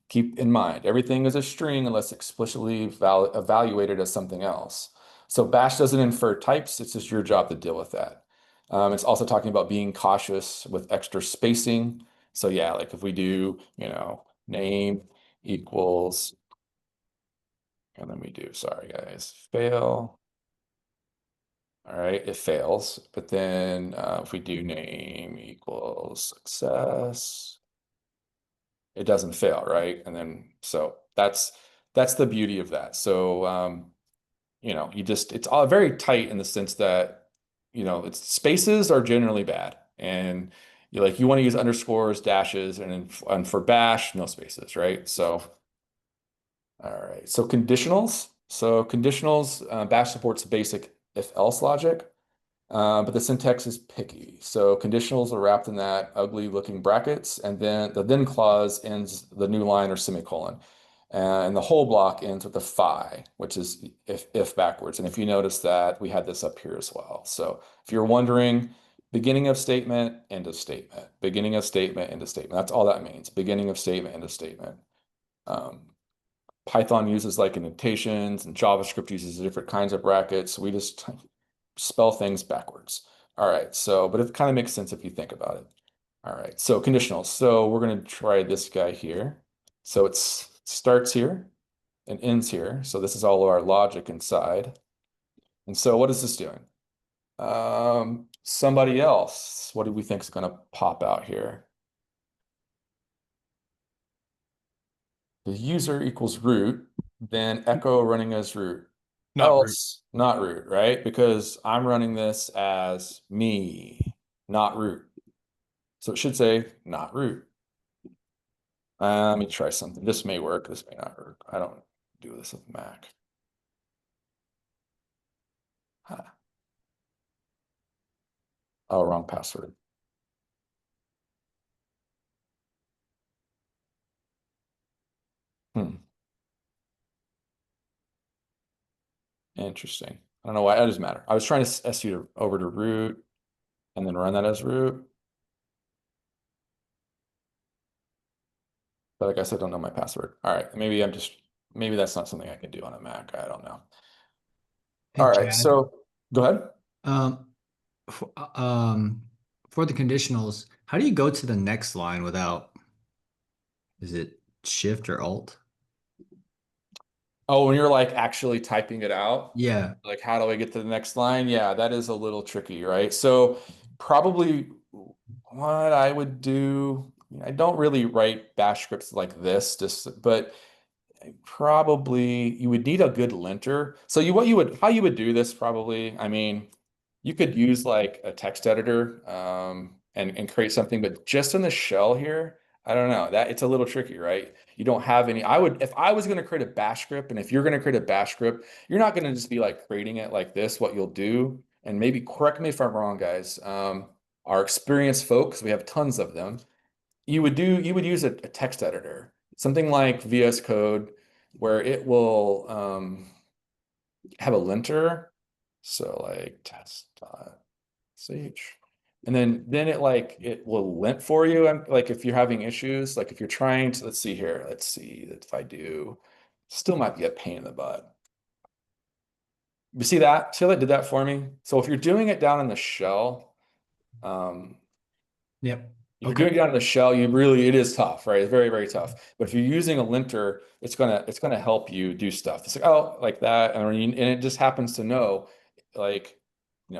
S1: keep in mind everything is a string unless explicitly evaluated as something else. So bash doesn't infer types, it's just your job to deal with that. It's also talking about being cautious with extra spacing. So yeah, like if we do, name equals, and then we do, sorry guys, fail. All right, it fails. But then if we do name equals success, it doesn't fail, right? And then so that's the beauty of that. So it's all very tight in the sense that it's spaces are generally bad, and you want to use underscores, dashes, and for bash, no spaces, right? So all right, so conditionals. So conditionals, bash supports basic if-else logic, but the syntax is picky. So conditionals are wrapped in that ugly looking brackets, and then the then clause ends the new line or semicolon. And the whole block ends with a phi, which is if backwards. And if you notice that, we had this up here as well. So if you're wondering, beginning of statement, end of statement, beginning of statement, end of statement. That's all that means. Beginning of statement, end of statement. Python uses like indentations, and JavaScript uses different kinds of brackets. We just spell things backwards. All right, so, but it kind of makes sense if you think about it. All right, so conditionals. So we're going to try this guy here. So it starts here and ends here. So this is all of our logic inside. And so what is this doing? Somebody else, what do we think is going to pop out here? The user equals root, then echo running as root. Not root, right? Because I'm running this as me, not root. So it should say not root. Let me try something. This may work. This may not work. I don't do this with Mac. Oh, wrong password. Interesting. I don't know why. It doesn't matter. I was trying to S you over to root and then run that as root. But I guess I don't know my password. All right. Maybe that's not something I can do on a Mac. I don't know.
S3: Hey,
S1: All right.
S3: Chad.
S1: So go ahead.
S3: For the conditionals, how do you go to the next line without, is it Shift or Alt?
S1: Oh, when you're like actually typing it out?
S3: Yeah.
S1: Like, how do I get to the next line? Yeah, that is a little tricky, right? So probably what I would do, I don't really write bash scripts like this, but probably you would need a good linter. So how you would do this probably, I mean, you could use like a text editor and create something, but just in the shell here, I don't know, that it's a little tricky, right? You don't have any. If I was going to create a bash script, and if you're going to create a bash script, you're not going to just be like creating it like this. What you'll do, and maybe correct me if I'm wrong, guys, our experienced folks, we have tons of them. You would use a text editor, something like VS Code, where it will have a linter. So like test.sh. And then it will lint for you. And like if you're having issues, like if you're trying to, let's see here, let's see that if I do, still might be a pain in the butt. You see that? See how that did that for me? So if you're doing it down in the shell,
S3: Yep.
S1: If you're doing it out of the shell, it is tough, right? It's very, very tough. But if you're using a linter, it's gonna help you do stuff. It's like, oh, like that, and it just happens to know, like,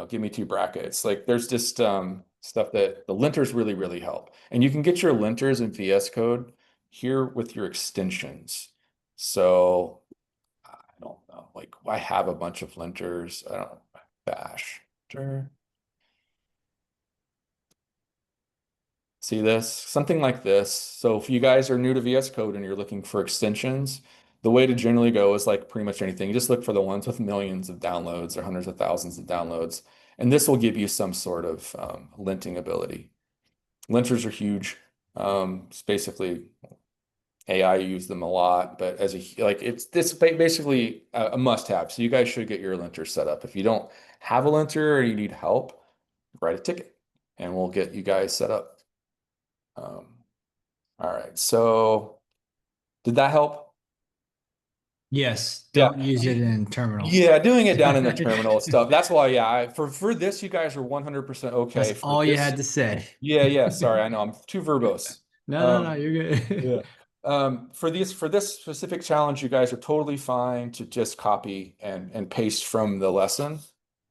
S1: give me 2 brackets. Like there's just stuff that the linters really, really help. And you can get your linters in VS Code here with your extensions. So I don't know, like I have a bunch of linters. I don't know, bash. See this? Something like this. So if you guys are new to VS Code and you're looking for extensions, the way to generally go is like pretty much anything. You just look for the ones with millions of downloads or hundreds of thousands of downloads. And this will give you some sort of linting ability. Linters are huge. It's basically AI use them a lot, but it's basically a must-have. So you guys should get your linter set up. If you don't have a linter or you need help, write a ticket and we'll get you guys set up. All right, so did that help?
S3: Yes,
S1: Yeah.
S3: don't use it in terminal.
S1: Yeah, doing it down in the terminal stuff. That's why, yeah, for this, you guys are 100% okay.
S3: That's
S1: For
S3: all you
S1: this-
S3: had to say.
S1: Yeah. Sorry, I know I'm too verbose.
S3: No, you're good.
S1: Yeah. For this specific challenge, you guys are totally fine to just copy and paste from the lesson.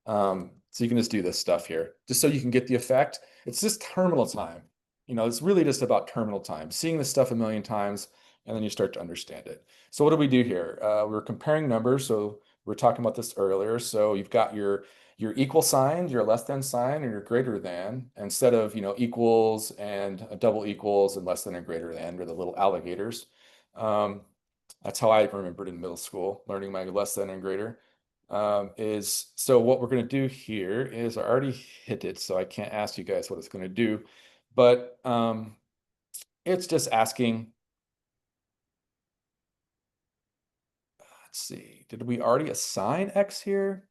S1: So you can just do this stuff here, just so you can get the effect. It's just terminal time. It's really just about terminal time, seeing this stuff a million times, and then you start to understand it. So what do we do here? We're comparing numbers. So we were talking about this earlier. So you've got your equal sign, your less than sign, and your greater than, instead of, equals and a double equals and less than and greater than, or the little alligators. That's how I remembered in middle school, learning my less than and greater. So what we're going to do here is I already hit it, so I can't ask you guys what it's going to do, but it's just asking. Let's see, did we already assign X here?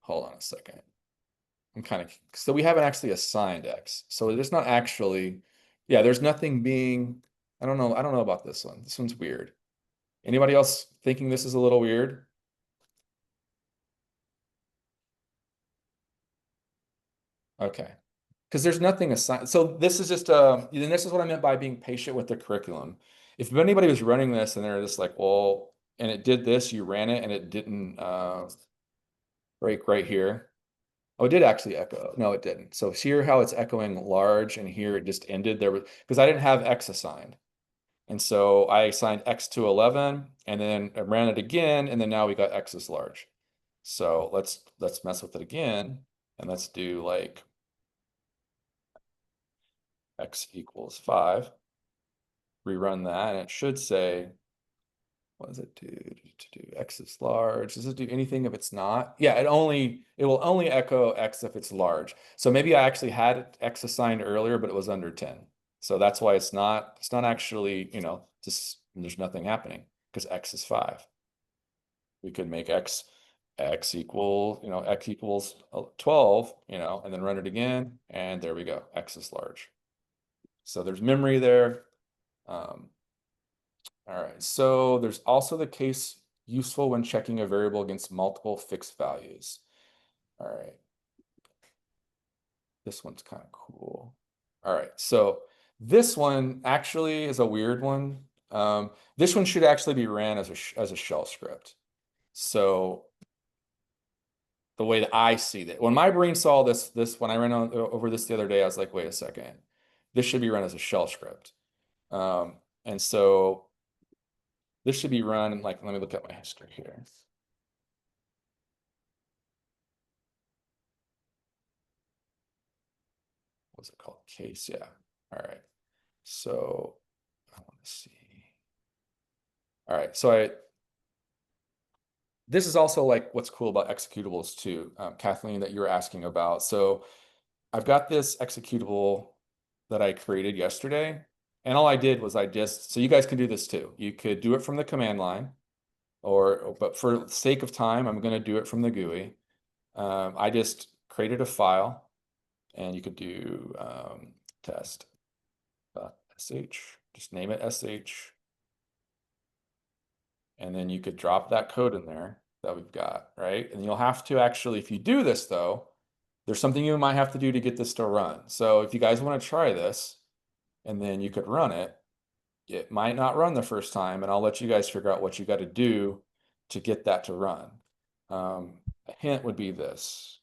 S1: Hold on a second. So we haven't actually assigned X. So there's not actually, there's nothing being, I don't know about this one. This one's weird. Anybody else thinking this is a little weird? Okay. Because there's nothing assigned. So this is just, and this is what I meant by being patient with the curriculum. If anybody was running this and they're just like, well, and it did this, you ran it and it didn't break right here. Oh, it did actually echo. No, it didn't. So here how it's echoing large, and here it just ended there because I didn't have X assigned. And so I assigned X to 11 and then I ran it again, and then now we got X is large. So let's mess with it again, and let's do like X equals 5. Rerun that, and it should say, what does it do? X is large. Does it do anything if it's not? Yeah, it will only echo X if it's large. So maybe I actually had X assigned earlier, but it was under 10. So that's why it's not actually, just there's nothing happening because X is 5. We could make X equals 12, and then run it again, and there we go. X is large. So there's memory there. All right, so there's also the case useful when checking a variable against multiple fixed values. All right. This one's kind of cool. All right, so this one actually is a weird one. This one should actually be ran as a shell script. So the way that I see that, when my brain saw this when I ran over this the other day, I was like, wait a second, this should be run as a shell script. And so this should be run like, let me look at my history here. What's it called? Case, yeah. All right. So I want to see. All right. So this is also like what's cool about executables too, Kathleen, that you were asking about. So I've got this executable that I created yesterday. And all I did was so you guys can do this too. You could do it from the command line, but for the sake of time, I'm going to do it from the GUI. I just created a file, and you could do test.sh, just name it sh. And then you could drop that code in there that we've got, right? And you'll have to actually, if you do this though, there's something you might have to do to get this to run. So if you guys want to try this, and then you could run it. It might not run the first time, and I'll let you guys figure out what you got to do to get that to run. A hint would be this.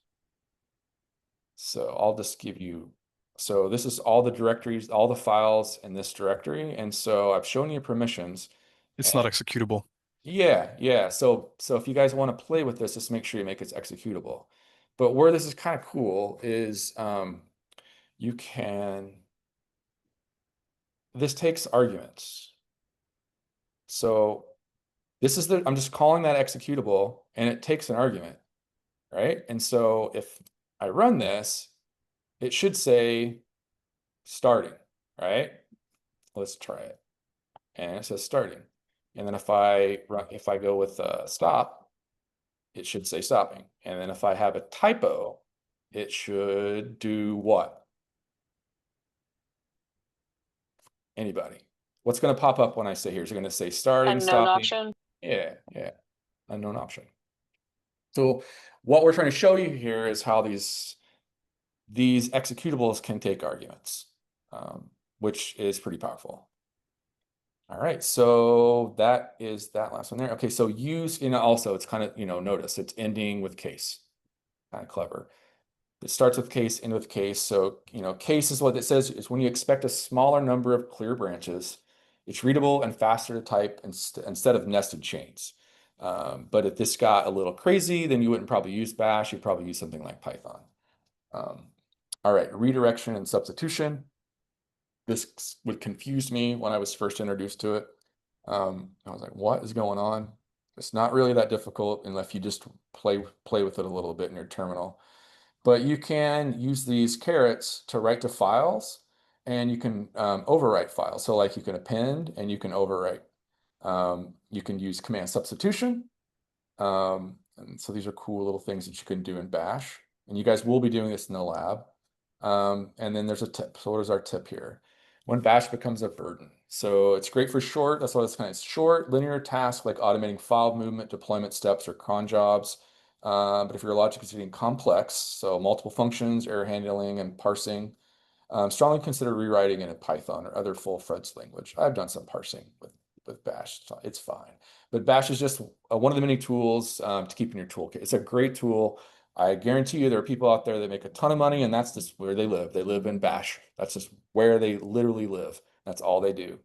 S1: So I'll just give you, so this is all the directories, all the files in this directory. And so I've shown you permissions.
S10: It's not executable.
S1: Yeah. So if you guys want to play with this, just make sure you make it executable. But where this is kind of cool is you can, this takes arguments. So this is I'm just calling that executable, and it takes an argument, right? And so if I run this, it should say starting, right? Let's try it. And it says starting. And then if I go with stop, it should say stopping. And then if I have a typo, it should do what? Anybody? What's going to pop up when I say here? Is it going to say starting,
S7: Unknown
S1: stopping?
S7: option.
S1: Yeah. Unknown option. So what we're trying to show you here is how these executables can take arguments, which is pretty powerful. All right, so that is that last one there. Okay, so use, also it's kind of, notice it's ending with case. Kind of clever. It starts with case, end with case. So, case is what it says is when you expect a smaller number of clear branches, it's readable and faster to type instead of nested chains. But if this got a little crazy, then you wouldn't probably use bash, you'd probably use something like Python. All right, redirection and substitution. This would confuse me when I was first introduced to it. I was like, what is going on? It's not really that difficult unless you just play with it a little bit in your terminal. But you can use these carets to write to files, and you can overwrite files. So like you can append and you can overwrite. You can use command substitution. And so these are cool little things that you can do in bash. And you guys will be doing this in the lab. And then there's a tip. So what is our tip here? When bash becomes a burden. So it's great for short, that's why it's kind of short, linear tasks like automating file movement, deployment steps, or cron jobs. But if your logic is getting complex, so multiple functions, error handling, and parsing, strongly consider rewriting in a Python or other full-fledged language. I've done some parsing with bash, so it's fine. But bash is just one of the many tools to keep in your toolkit. It's a great tool. I guarantee you there are people out there that make a ton of money, and that's just where they live. They live in bash. That's just where they literally live. That's all they do.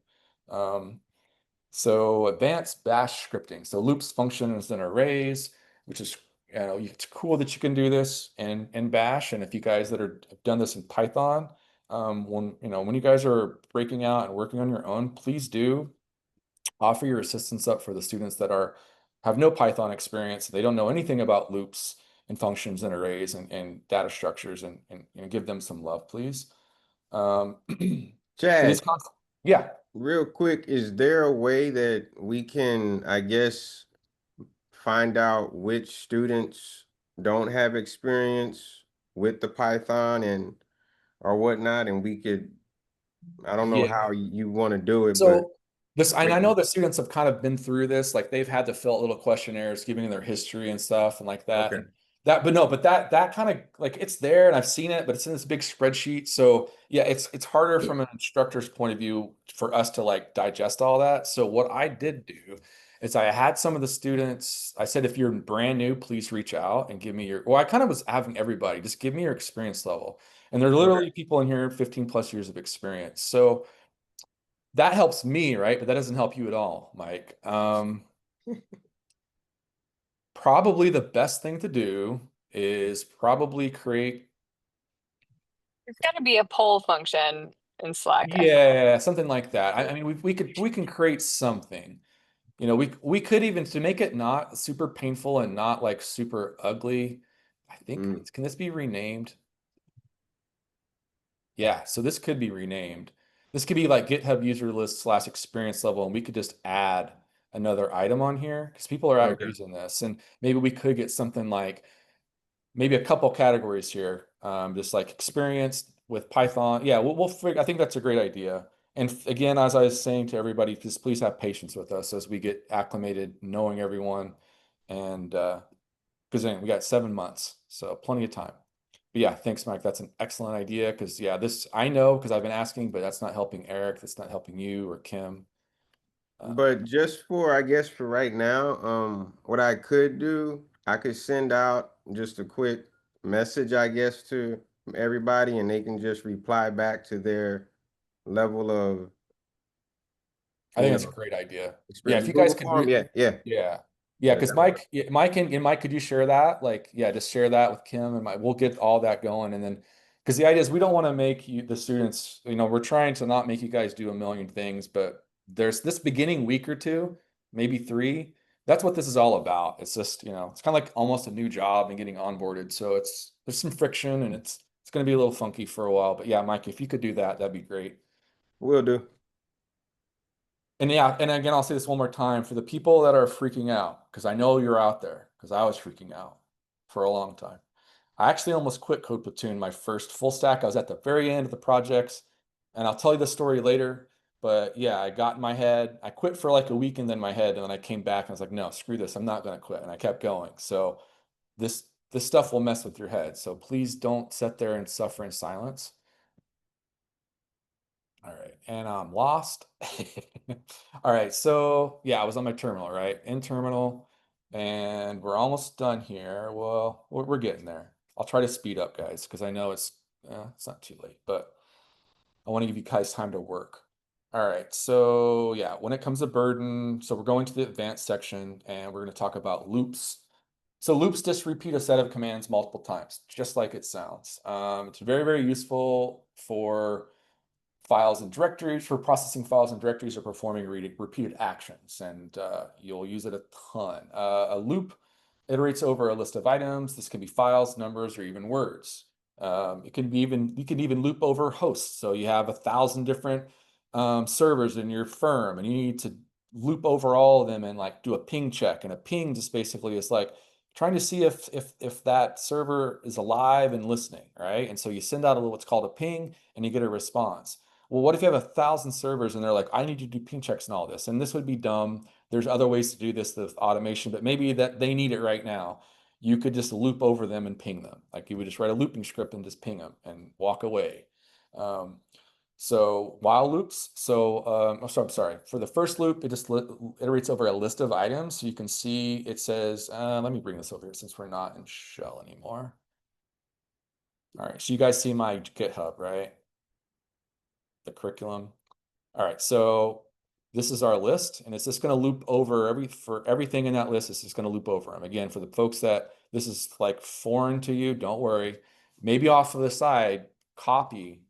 S1: So advanced bash scripting. So loops, functions, and arrays, which is, it's cool that you can do this in bash. And if you guys that have done this in Python, when you guys are breaking out and working on your own, please do offer your assistance up for the students that have no Python experience. They don't know anything about loops and functions and arrays and data structures, and give them some love, please.
S5: Chad,
S1: yeah.
S5: Real quick, is there a way that we can, I guess, find out which students don't have experience with the Python or whatnot, and we could, I don't know how you want to do it,
S1: so I know the students have kind of been through this, like they've had to fill out little questionnaires, giving their history and stuff and like that.
S5: Okay.
S1: That kind of like it's there and I've seen it, but it's in this big spreadsheet. So yeah, it's harder from an instructor's point of view for us to like digest all that. So what I did do is I had some of the students, I said, if you're brand new, please reach out and give me I kind of was having everybody just give me your experience level. And there are literally people in here 15 plus years of experience. So that helps me, right? But that doesn't help you at all, Mike. Probably the best thing to do is probably create.
S7: It's got to be a poll function in Slack.
S1: Yeah, something like that. I mean, we can create something. We could even, to make it not super painful and not like super ugly. I think can this be renamed? Yeah, so this could be renamed. This could be like GitHub user list / experience level, and we could just add another item on here because people are out using this, and maybe we could get something like maybe a couple categories here, just like experience with Python. Yeah, we'll figure. I think that's a great idea. And again, as I was saying to everybody, just please have patience with us as we get acclimated, knowing everyone, and because we got 7 months, so plenty of time. But yeah, thanks, Mike. That's an excellent idea. Cause yeah, this, I know, cause I've been asking, but that's not helping Eric. That's not helping you or Kim.
S5: But just for, I guess for right now, what I could do, I could send out just a quick message, I guess, to everybody, and they can just reply back to their level of,
S1: I think
S5: you
S1: that's a
S5: know,
S1: great idea. Yeah, if
S5: experience.
S1: you guys
S5: Google
S1: could,
S5: Form, yeah, yeah.
S1: yeah, yeah, because
S5: that works.
S1: Mike and Mike, could you share that? Like, yeah, just share that with Kim and Mike. We'll get all that going, and then because the idea is we don't want to make you the students. You know, we're trying to not make you guys do a million things, but there's this beginning week or two, maybe 3. That's what this is all about. It's just, you know, it's kind of like almost a new job and getting onboarded. So there's some friction and it's going to be a little funky for a while. But yeah, Mike, if you could do that, that'd be great.
S5: Will do.
S1: And yeah, and again, I'll say this one more time for the people that are freaking out, because I know you're out there, because I was freaking out for a long time. I actually almost quit Code Platoon, my first full stack. I was at the very end of the projects, and I'll tell you the story later. But yeah, I got in my head. I quit for like a week and then my head, and then I came back and I was like, no, screw this. I'm not going to quit. And I kept going. So this stuff will mess with your head. So please don't sit there and suffer in silence. All right, and I'm lost. All right, so yeah, I was on my terminal, right? In terminal, and we're almost done here. Well, we're getting there. I'll try to speed up, guys, because I know it's not too late, but I want to give you guys time to work. All right, so yeah, when it comes to burden, so we're going to the advanced section, and we're going to talk about loops. So loops just repeat a set of commands multiple times, just like it sounds. It's very, very useful for files and directories, for processing files and directories, or performing repeated actions, and you'll use it a ton. A loop iterates over a list of items. This can be files, numbers, or even words. You can even loop over hosts. So you have 1,000 different servers in your firm, and you need to loop over all of them and like do a ping check. And a ping just basically is like trying to see if that server is alive and listening, right? And so you send out what's called a ping, and you get a response. Well, what if you have 1,000 servers and they're like, I need you to do ping checks and all this? And this would be dumb. There's other ways to do this with automation, but maybe that they need it right now. You could just loop over them and ping them. Like you would just write a looping script and just ping them and walk away. So while loops, I'm sorry. For the first loop, it just iterates over a list of items. So you can see it says, let me bring this over here since we're not in shell anymore. All right, so you guys see my GitHub, right? The curriculum. All right, so this is our list, and it's just going to loop over for everything in that list. It's just going to loop over them. Again, for the folks that this is like foreign to you, don't worry. Maybe off to the side, copy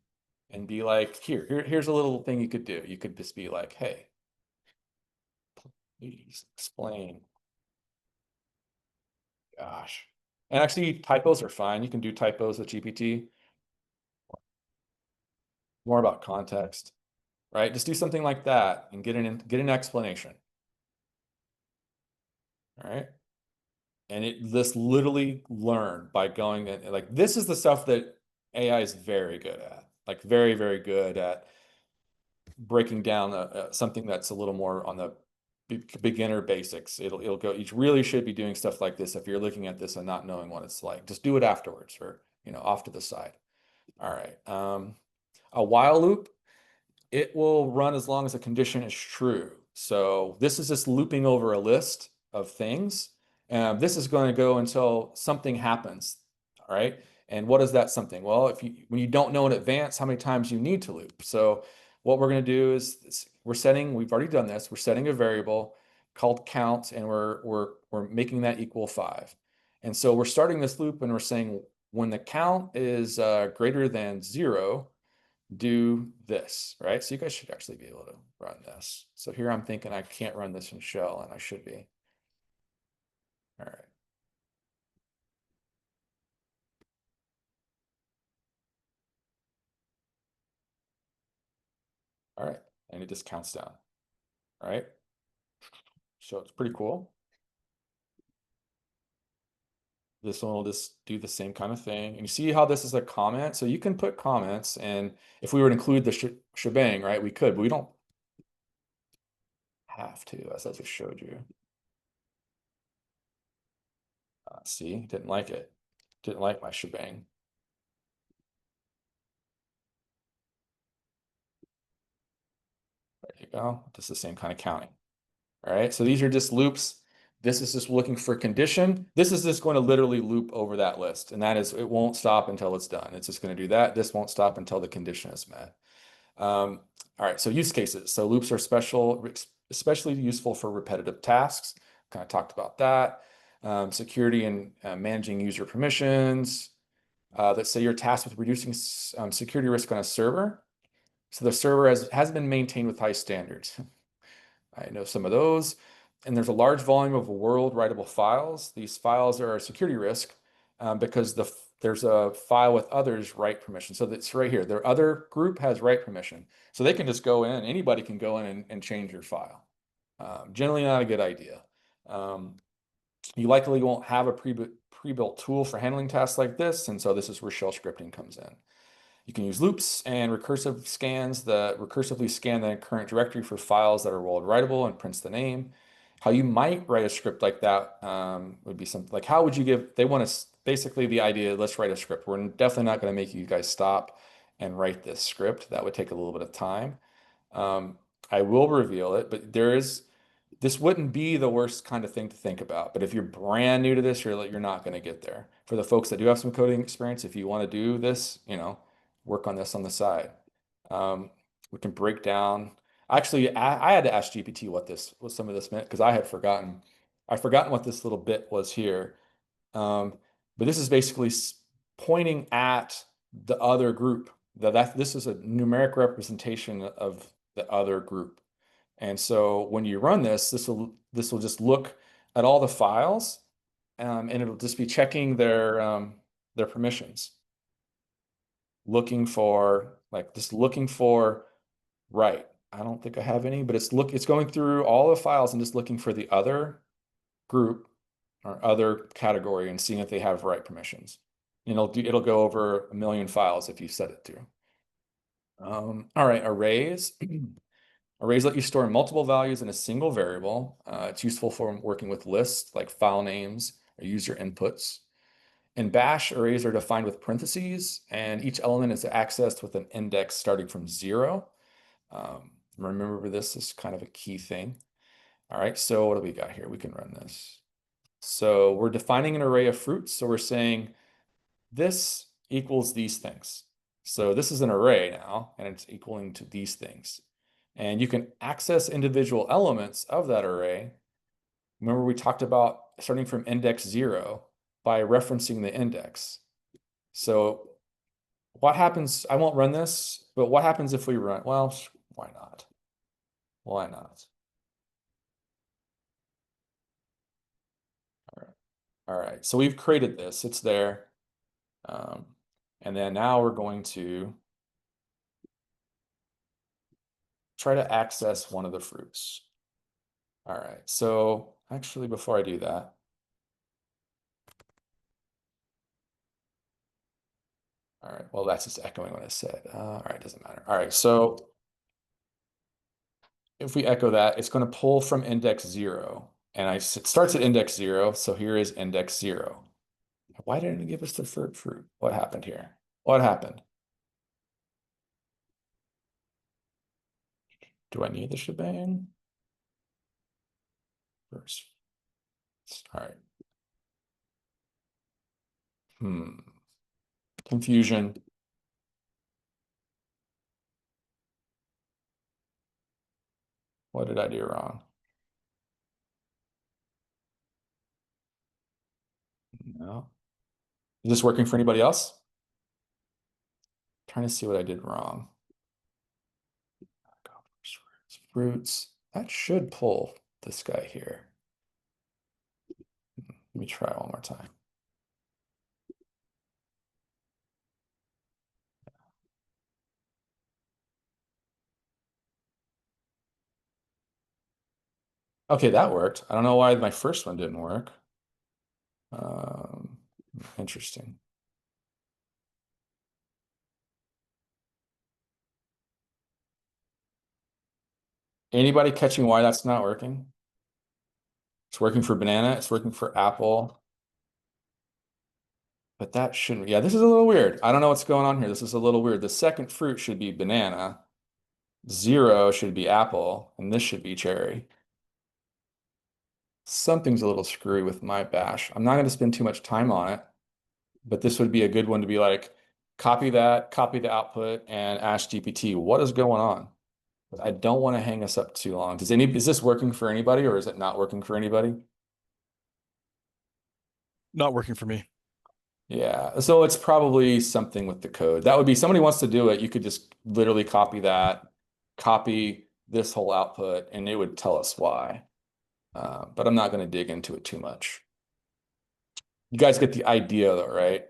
S1: and be like, here's a little thing you could do. You could just be like, hey, please explain. Gosh. And actually, typos are fine. You can do typos with GPT. More about context, right? Just do something like that and get an explanation. All right. And this literally learn by going and like, this is the stuff that AI is very good at, like very, very good at breaking down something that's a little more on the beginner basics. It'll go, you really should be doing stuff like this. If you're looking at this and not knowing what it's like, just do it afterwards or, off to the side. All right. A while loop, it will run as long as a condition is true. So this is just looping over a list of things. This is going to go until something happens. All right. And what is that something? Well, when you don't know in advance how many times you need to loop. So what we're going to do is we've already done this. We're setting a variable called count, and we're making that equal 5. And so we're starting this loop and we're saying when the count is greater than 0, do this, right? So you guys should actually be able to run this. So here I'm thinking I can't run this in shell, and I should be. All right. All right, and it just counts down. All right. So it's pretty cool. This one will just do the same kind of thing. And you see how this is a comment? So you can put comments, and if we were to include the shebang, right, we could, but we don't have to, as I just showed you. See, didn't like it. Didn't like my shebang. you go. Just the same kind of counting. All right, so these are just loops. This is just looking for condition. This is just going to literally loop over that list. And that is, it won't stop until it's done. It's just going to do that. This won't stop until the condition is met. All right, so use cases. So loops are especially useful for repetitive tasks. Kind of talked about that. Security and managing user permissions. Let's say you're tasked with reducing security risk on a server. So the server has been maintained with high standards. I know some of those. And there's a large volume of world writable files. These files are a security risk because there's a file with others write permission. So that's right here. Their other group has write permission. So they can just go in, anybody can go in and change your file. Generally not a good idea. You likely won't have a pre-built tool for handling tasks like this. And so this is where shell scripting comes in. You can use loops and recursive scans that recursively scan the current directory for files that are world writable and prints the name. How you might write a script like that would be something like, how would you give, they want to, basically the idea, let's write a script. We're definitely not going to make you guys stop and write this script. That would take a little bit of time. I will reveal it, but this wouldn't be the worst kind of thing to think about. But if you're brand new to this, you're not going to get there. For the folks that do have some coding experience, if you want to do this, work on this on the side. We can break down. Actually, I had to ask GPT what some of this meant because I had forgotten. I'd forgotten what this little bit was here. But this is basically pointing at the other group. This is a numeric representation of the other group. And so when you run this will just look at all the files, and it'll just be checking their permissions. Looking for right. I don't think I have any, but it's going through all the files and just looking for the other group or other category and seeing if they have write permissions. It'll go over 1 million files if you set it to. All right, arrays. Arrays let you store multiple values in a single variable. It's useful for working with lists like file names or user inputs. In Bash, arrays are defined with parentheses, and each element is accessed with an index starting from 0. Remember, this is kind of a key thing. All right, so what do we got here? We can run this. So we're defining an array of fruits. So we're saying this equals these things. So this is an array now, and it's equaling to these things. And you can access individual elements of that array. Remember, we talked about starting from index 0 by referencing the index. So what happens, I won't run this, but what happens if we run, well, why not? Why not? All right, so we've created this, it's there. And then now we're going to try to access one of the fruits. All right, so actually before I do that, all right, well, that's just echoing what I said. All right, doesn't matter. All right, so if we echo that, it's going to pull from index 0. And it starts at index 0, so here is index 0. Why didn't it give us the fruit? What happened here? What happened? Do I need the shebang? First. All right. Confusion. What did I do wrong? No. Is this working for anybody else? Trying to see what I did wrong. Fruits. That should pull this guy here. Let me try one more time. Okay, that worked. I don't know why my first one didn't work. Interesting. Anybody catching why that's not working? It's working for banana, it's working for apple. But that shouldn't, yeah, this is a little weird. I don't know what's going on here. This is a little weird. The second fruit should be banana. 0 should be apple, and this should be cherry. Something's a little screwy with my bash. I'm not going to spend too much time on it, but this would be a good one to be like, copy that, copy the output, and ask GPT, what is going on? But I don't want to hang us up too long. Is this working for anybody, or is it not working for anybody?
S10: Not working for me.
S1: Yeah, so it's probably something with the code. That would be, somebody wants to do it, you could just literally copy that, copy this whole output, and it would tell us why. But I'm not going to dig into it too much. You guys get the idea though, right?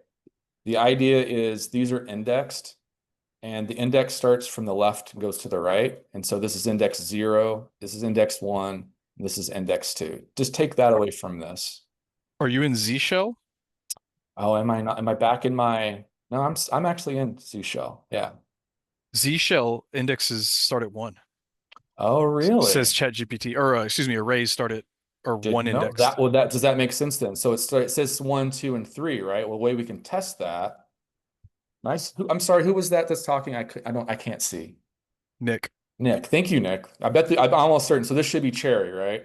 S1: The idea is these are indexed, and the index starts from the left and goes to the right. And so this is index 0, this is index 1, and this is index 2. Just take that away from this.
S10: Are you in Z shell?
S1: Oh, am I not? Am I back in my? No, I'm actually in C shell. Yeah.
S10: Z shell indexes start at 1.
S1: Oh, really?
S10: Says ChatGPT, or excuse me, arrays start at or
S1: Didn't
S10: 1
S1: know
S10: index.
S1: that. Well, does that make sense then? So it says 1, 2, and 3, right? Well, the way we can test that. Nice. I'm sorry. Who was that that's talking? I can't see.
S10: Nick.
S1: Nick. Thank you, Nick. I'm almost certain. So this should be cherry, right?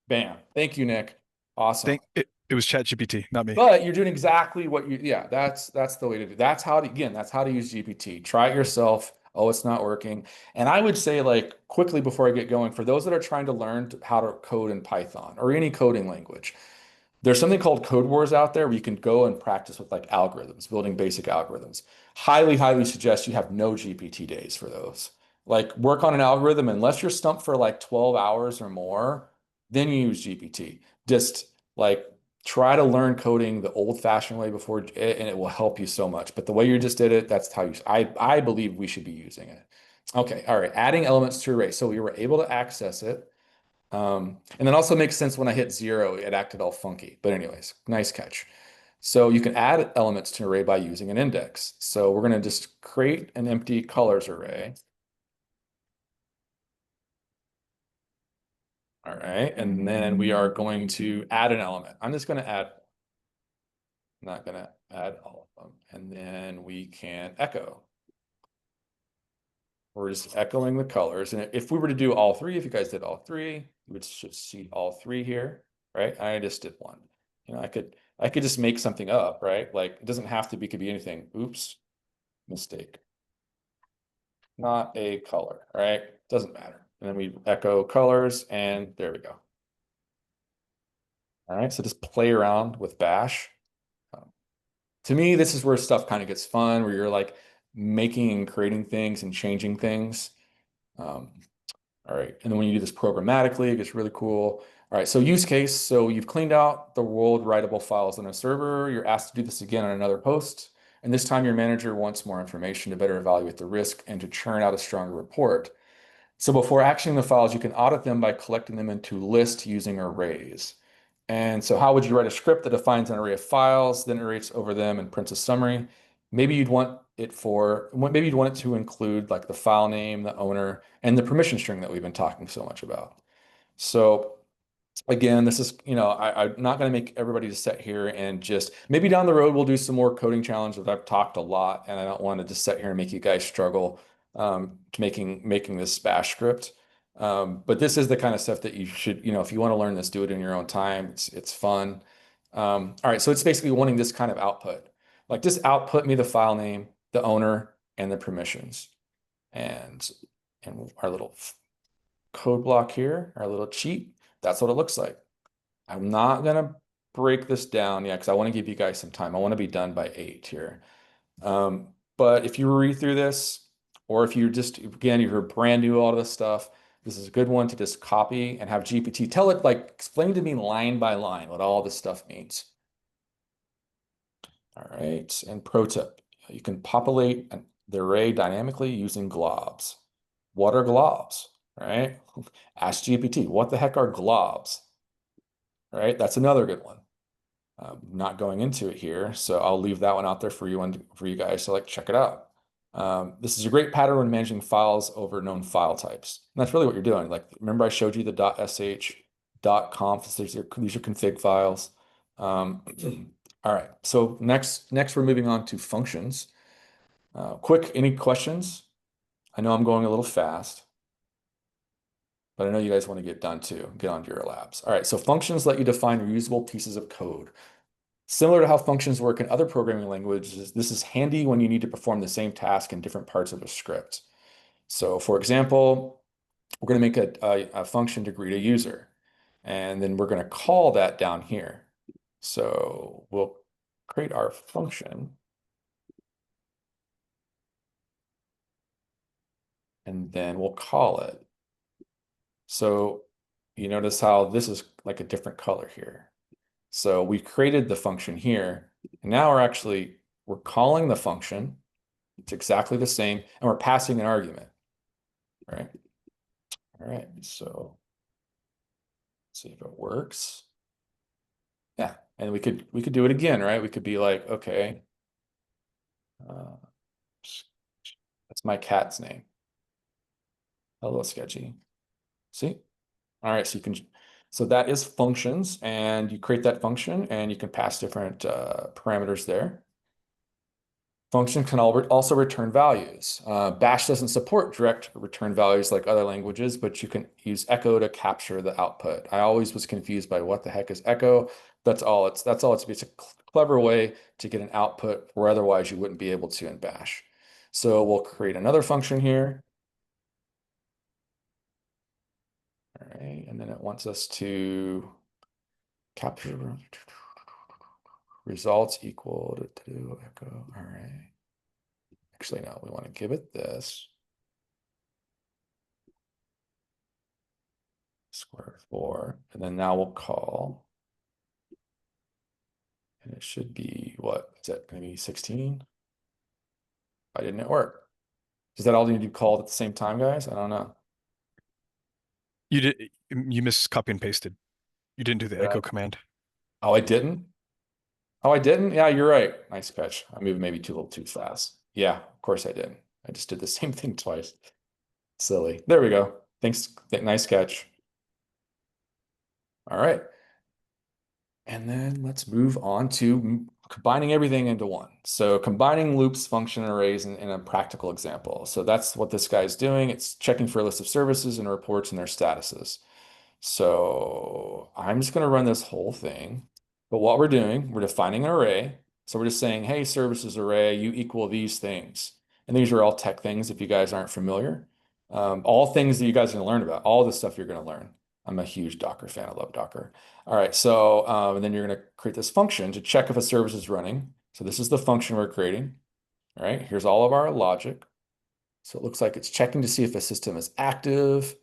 S1: Bam. Thank you, Nick. Awesome.
S10: It was ChatGPT, not me.
S1: But you're doing exactly what yeah, that's the way to do. That's how to use GPT. Try it yourself. Oh, it's not working. And I would say, like, quickly before I get going, for those that are trying to learn how to code in Python or any coding language, there's something called Code Wars out there where you can go and practice with like algorithms, building basic algorithms. Highly, highly suggest you have no GPT days for those. Like, work on an algorithm, unless you're stumped for like 12 hours or more, then you use GPT. Just like try to learn coding the old-fashioned way before, and it will help you so much. But the way you just did it, that's how I believe we should be using it. Okay, all right. Adding elements to array. So we were able to access it. And then also makes sense when I hit 0, it acted all funky. But anyways, nice catch. So you can add elements to an array by using an index. So we're going to just create an empty colors array. All right, and then we are going to add an element. I'm just going to add, not going to add all of them. And then we can echo. We're just echoing the colors. And if we were to do all 3, if you guys did all 3, you would just see all 3 here, right? I just did 1. You know, I could just make something up, right? Like, it doesn't have to be, could be anything. Oops, mistake. Not a color, right? Doesn't matter. And then we echo colors, and there we go. All right, so just play around with Bash. To me, this is where stuff kind of gets fun, where you're like making and creating things and changing things. All right, and then when you do this programmatically, it gets really cool. All right, so use case. So you've cleaned out the world writable files on a server. You're asked to do this again on another host. And this time your manager wants more information to better evaluate the risk and to churn out a stronger report. So before actioning the files, you can audit them by collecting them into lists using arrays. And so how would you write a script that defines an array of files, then iterates over them and prints a summary? Maybe you'd want it to include like the file name, the owner, and the permission string that we've been talking so much about. So again, this is, I'm not going to make everybody just sit here and just, maybe down the road we'll do some more coding challenges. I've talked a lot, and I don't want to just sit here and make you guys struggle to making this Bash script. But this is the kind of stuff that you should, if you want to learn this, do it in your own time. It's fun. All right, so it's basically wanting this kind of output. Like, just output me the file name, the owner, and the permissions. And our little code block here, our little cheat, that's what it looks like. I'm not gonna break this down yet because I want to give you guys some time. I want to be done by 8 here. But if you read through this, or if you're just, again, you're brand new, all of this stuff, this is a good one to just copy and have GPT tell it, like, explain to me line by line what all this stuff means. All right, and pro tip, you can populate the array dynamically using globs. What are globs, right? Ask GPT, what the heck are globs? All right, that's another good one. Not going into it here, so I'll leave that one out there for you guys to check it out. This is a great pattern when managing files over known file types. And that's really what you're doing. Like, remember I showed you the .sh, .conf, these are config files. All right, so next we're moving on to functions. Quick, any questions? I know I'm going a little fast. but I know you guys want to get done too, get onto your labs. All right, so functions let you define reusable pieces of code. Similar to how functions work in other programming languages, this is handy when you need to perform the same task in different parts of a script. So for example, we're going to make a function to greet a user, and then we're going to call that down here. So we'll create our function, and then we'll call it. So you notice how this is like a different color here. So we created the function here, and now we're calling the function. It's exactly the same, and we're passing an argument. All right, so let's see if it works. Yeah, and we could do it again, right? We could be like, okay, that's my cat's name. Hello, Sketchy. See? All right, so that is functions, and you create that function, and you can pass different parameters there. Function can also return values. Bash doesn't support direct return values like other languages, but you can use echo to capture the output. I always was confused by what the heck is echo. That's all it's a clever way to get an output where otherwise you wouldn't be able to in bash. So we'll create another function here. All right, and then it wants us to capture results equal to echo. All right. Actually, no, we want to give it this. Square 4, and then now we'll call. And it should be, what is that going to be, 16? Why didn't it work? Does that all need to be called at the same time, guys? I don't know.
S10: You missed copy and pasted. You didn't do the echo command.
S1: Oh, I didn't? Oh, I didn't? Yeah, you're right. Nice catch. I moved maybe a little too fast. Yeah, of course I did. I just did the same thing twice. Silly. There we go. Thanks. Nice catch. All right. And then let's move on to combining everything into one. So combining loops, function arrays in a practical example. So that's what this guy's doing. It's checking for a list of services and reports and their statuses. So I'm just going to run this whole thing. But what we're doing, we're defining an array. So we're just saying, hey, services array, you equal these things. And these are all tech things if you guys aren't familiar. All things that you guys are going to learn about, all the stuff you're going to learn. I'm a huge Docker fan. I love Docker. All right, so and then you're going to create this function to check if a service is running. So this is the function we're creating. All right, here's all of our logic. So it looks like it's checking to see if a system is active,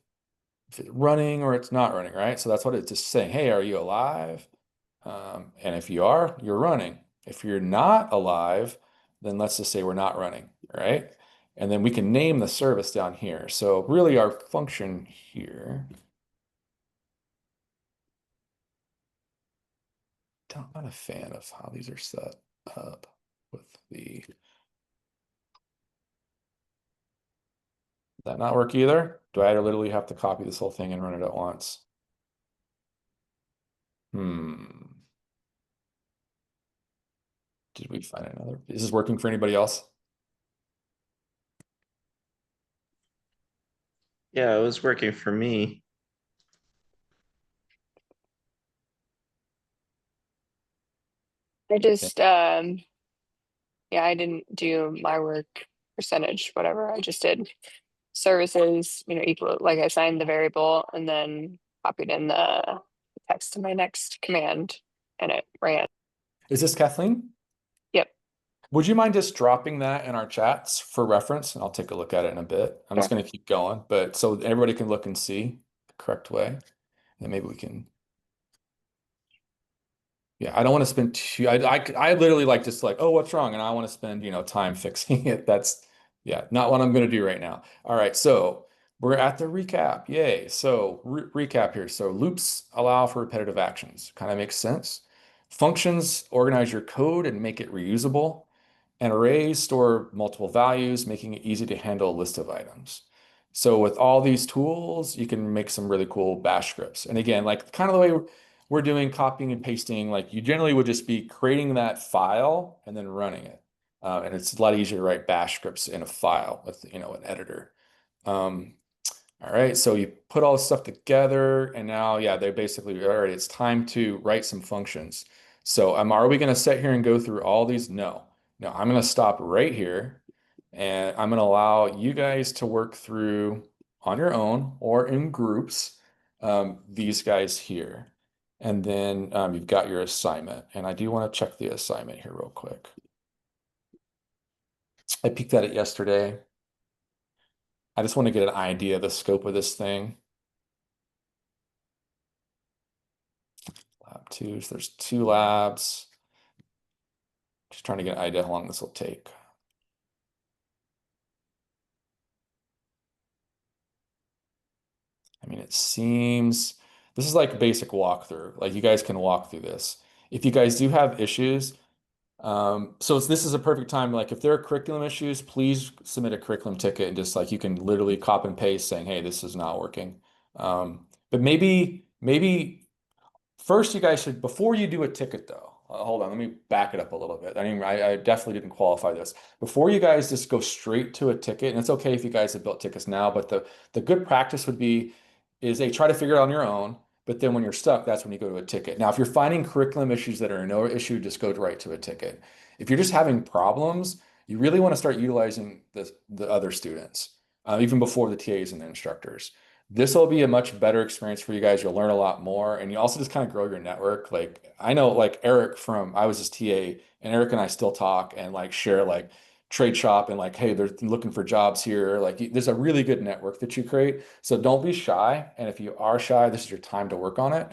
S1: if it's running or it's not running, right? So that's what it's just saying. Hey, are you alive? And if you are, you're running. If you're not alive, then let's just say we're not running, right? And then we can name the service down here. So really our function here, I'm not a fan of how these are set up with the, did that not work either? Do I literally have to copy this whole thing and run it at once? Did we find another? Is this working for anybody else?
S4: Yeah, it was working for me.
S7: I just yeah, I didn't do my work percentage, whatever. I just did services, equal, like I assigned the variable and then copied in the text to my next command and it ran.
S1: Is this Kathleen?
S7: Yep.
S1: Would you mind just dropping that in our chats for reference? And I'll take a look at it in a bit. I'm just going to keep going, but so everybody can look and see the correct way. And maybe we can. Yeah, I don't want to spend too, I literally just like, oh, what's wrong? And I want to spend, time fixing it. That's, yeah, not what I'm going to do right now. All right, so we're at the recap. Yay. So recap here. So loops allow for repetitive actions. Kind of makes sense. Functions organize your code and make it reusable. And arrays store multiple values, making it easy to handle a list of items. So with all these tools, you can make some really cool bash scripts. And again, like kind of the way we're doing copying and pasting, like you generally would just be creating that file and then running it. And it's a lot easier to write bash scripts in a file with, an editor. All right, so you put all this stuff together, and now, yeah, they basically, all right, it's time to write some functions. So are we going to sit here and go through all these? No. No, I'm going to stop right here, and I'm going to allow you guys to work through on your own or in groups, these guys here. And then you've got your assignment. And I do want to check the assignment here real quick. I peeked at it yesterday. I just want to get an idea of the scope of this thing. Lab 2, so there's 2 labs. Just trying to get an idea how long this will take. I mean, it seems this is like a basic walkthrough. Like you guys can walk through this. If you guys do have issues, this is a perfect time. Like if there are curriculum issues, please submit a curriculum ticket and just like you can literally copy and paste saying, hey, this is not working. But maybe first you guys should, before you do a ticket though, hold on, let me back it up a little bit. I definitely didn't qualify this. Before you guys just go straight to a ticket, and it's okay if you guys have built tickets now, but the good practice would be is try to figure it out on your own. But then when you're stuck, that's when you go to a ticket. Now, if you're finding curriculum issues that are no issue, just go right to a ticket. If you're just having problems, you really want to start utilizing the other students, even before the TAs and the instructors. This will be a much better experience for you guys. You'll learn a lot more, and you also just kind of grow your network. Like I know, like Eric I was his TA, and Eric and I still talk and like share like trade shop and like, hey, they're looking for jobs here. Like there's a really good network that you create. So don't be shy. And if you are shy, this is your time to work on it.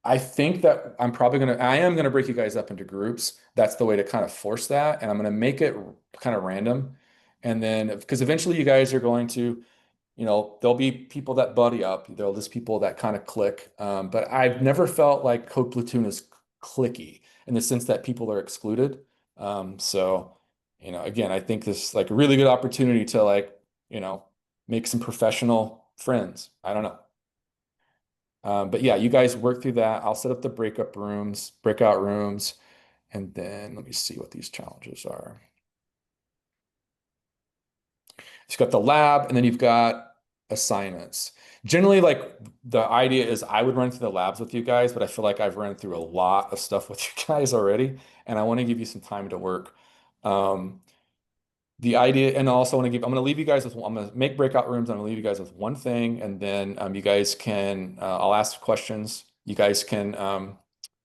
S1: I think that I am gonna break you guys up into groups. That's the way to kind of force that. And I'm gonna make it kind of random. And then because eventually you guys are going to, there'll be people that buddy up. There'll just people that kind of click. But I've never felt like Code Platoon is clicky in the sense that people are excluded. Again, I think this is like a really good opportunity to like, make some professional friends. I don't know. But yeah, you guys work through that. I'll set up the breakout rooms, and then let me see what these challenges are. You've got the lab, and then you've got assignments. Generally, like the idea is I would run through the labs with you guys, but I feel like I've run through a lot of stuff with you guys already, and I want to give you some time to work. The idea, and I also want to I'm going to leave you guys with, I'm going to make breakout rooms. I'm going to leave you guys with one thing, and then you guys can, I'll ask questions. You guys can,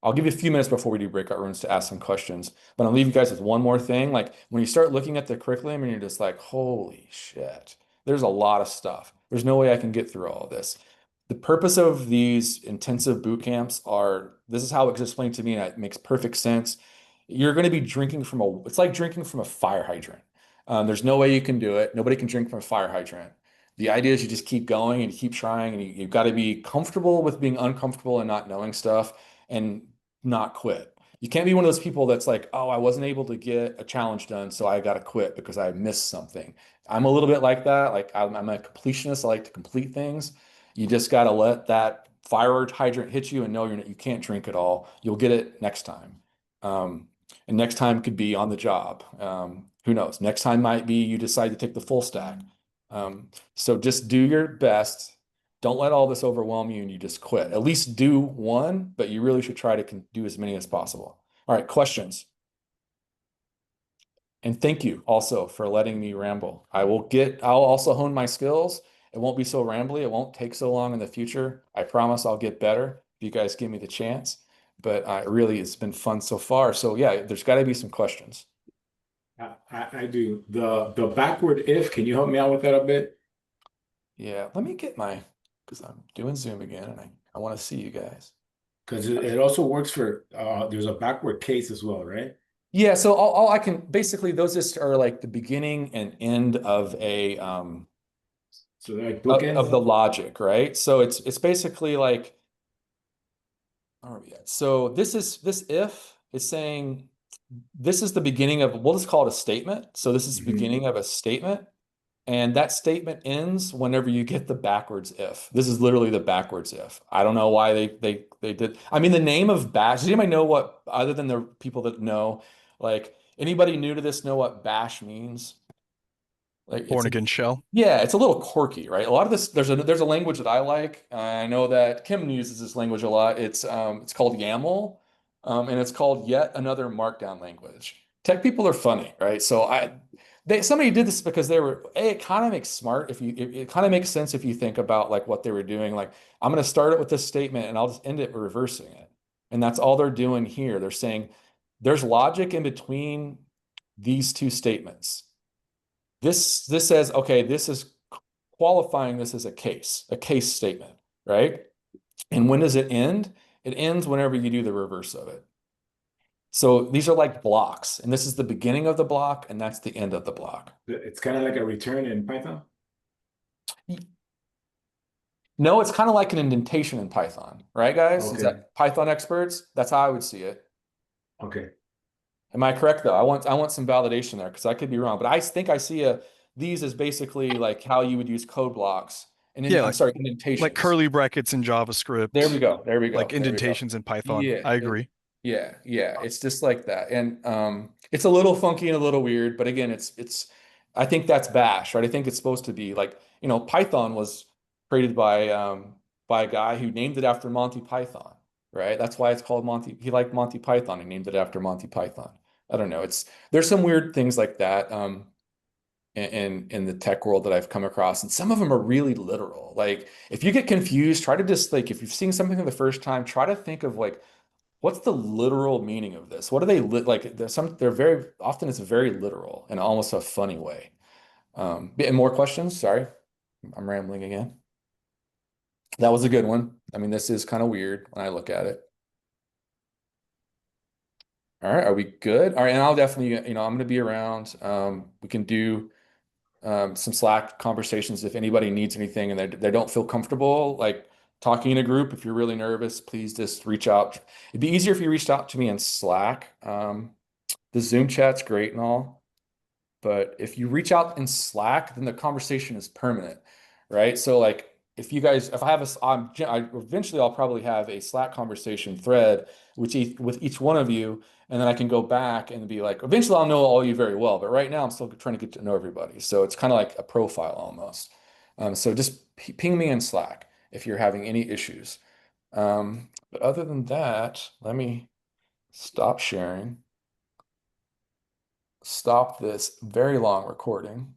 S1: I'll give you a few minutes before we do breakout rooms to ask some questions, but I'll leave you guys with one more thing. Like when you start looking at the curriculum and you're just like, holy shit, there's a lot of stuff. There's no way I can get through all of this. The purpose of these intensive boot camps this is how it was explained to me, and it makes perfect sense. You're going to be drinking it's like drinking from a fire hydrant. There's no way you can do it. Nobody can drink from a fire hydrant. The idea is you just keep going and you keep trying, and you've got to be comfortable with being uncomfortable and not knowing stuff and not quit. You can't be one of those people that's like, oh, I wasn't able to get a challenge done, so I got to quit because I missed something. I'm a little bit like that. Like I'm a completionist. I like to complete things. You just got to let that fire hydrant hit you and know you can't drink it all. You'll get it next time. And next time could be on the job. Who knows? Next time might be you decide to take the full stack. So just do your best. Don't let all this overwhelm you and you just quit. At least do one, but you really should try to do as many as possible. All right, questions? And thank you also for letting me ramble. I'll also hone my skills. It won't be so rambly. It won't take so long in the future. I promise I'll get better if you guys give me the chance. But really, it's been fun so far. So yeah, there's got to be some questions.
S9: I do. The backward if, can you help me out with that a bit?
S1: Yeah, let me get because I'm doing Zoom again and I want to see you guys.
S9: Because it also works for, there's a backward case as well, right?
S1: Yeah, so all I can, basically those just are like the beginning and end of a,
S9: So they're like bookends?
S1: of the logic, right? So it's basically like, where are we at? So this if is saying, this is the beginning of, we'll just call it a statement. So this is the beginning of a statement. And that statement ends whenever you get the backwards if. This is literally the backwards if. I don't know why they did. I mean, the name of bash, does anybody know what, other than the people that know, like anybody new to this know what bash means? Like it's
S10: Born again shell.
S1: yeah, it's a little quirky, right? A lot of this, there's a language that I like. I know that Kim uses this language a lot. It's called YAML, and it's called yet another markdown language. Tech people are funny, right? So somebody did this because they were it kind of makes smart if it kind of makes sense if you think about like what they were doing. Like I'm going to start it with this statement and I'll just end it reversing it, and that's all they're doing here. They're saying there's logic in between these two statements. This says, okay, this is qualifying this as a case statement, right? And when does it end? It ends whenever you do the reverse of it. So these are like blocks, and this is the beginning of the block, and that's the end of the block.
S9: It's kind of like a return in Python.
S1: No, it's kind of like an indentation in Python, right, guys? Is
S9: Okay.
S1: that Python experts? That's how I would see it.
S9: Okay.
S1: Am I correct though? I want some validation there because I could be wrong, but I think I see these as basically like how you would use code blocks and
S10: Yeah,
S1: I'm sorry, indentations.
S10: Like curly brackets in JavaScript.
S1: There we go. There we go.
S10: Like
S1: There we go.
S10: indentations in Python.
S1: Yeah,
S10: I agree.
S1: Yeah, it's just like that. And it's a little funky and a little weird, but again, it's I think that's Bash, right? I think it's supposed to be like, Python was created by a guy who named it after Monty Python, right? That's why it's called Monty. He liked Monty Python. He named it after Monty Python. I don't know. There's some weird things like that in the tech world that I've come across, and some of them are really literal. Like if you get confused, try to just like if you've seen something for the first time, try to think of like what's the literal meaning of this? What are they like? They're very often it's very literal in almost a funny way. And more questions? Sorry, I'm rambling again. That was a good one. I mean, this is kind of weird when I look at it. All right, are we good? All right, and I'll definitely, I'm going to be around. We can do some Slack conversations if anybody needs anything and they don't feel comfortable like talking in a group. If you're really nervous, please just reach out. It'd be easier if you reached out to me in Slack. The Zoom chat's great and all, but if you reach out in Slack, then the conversation is permanent, right? So like if I have eventually I'll probably have a Slack conversation thread with each one of you, and then I can go back and be like, eventually I'll know all you very well, but right now I'm still trying to get to know everybody. So it's kind of like a profile almost. So just ping me in Slack if you're having any issues. But other than that, let me stop sharing. Stop this very long recording.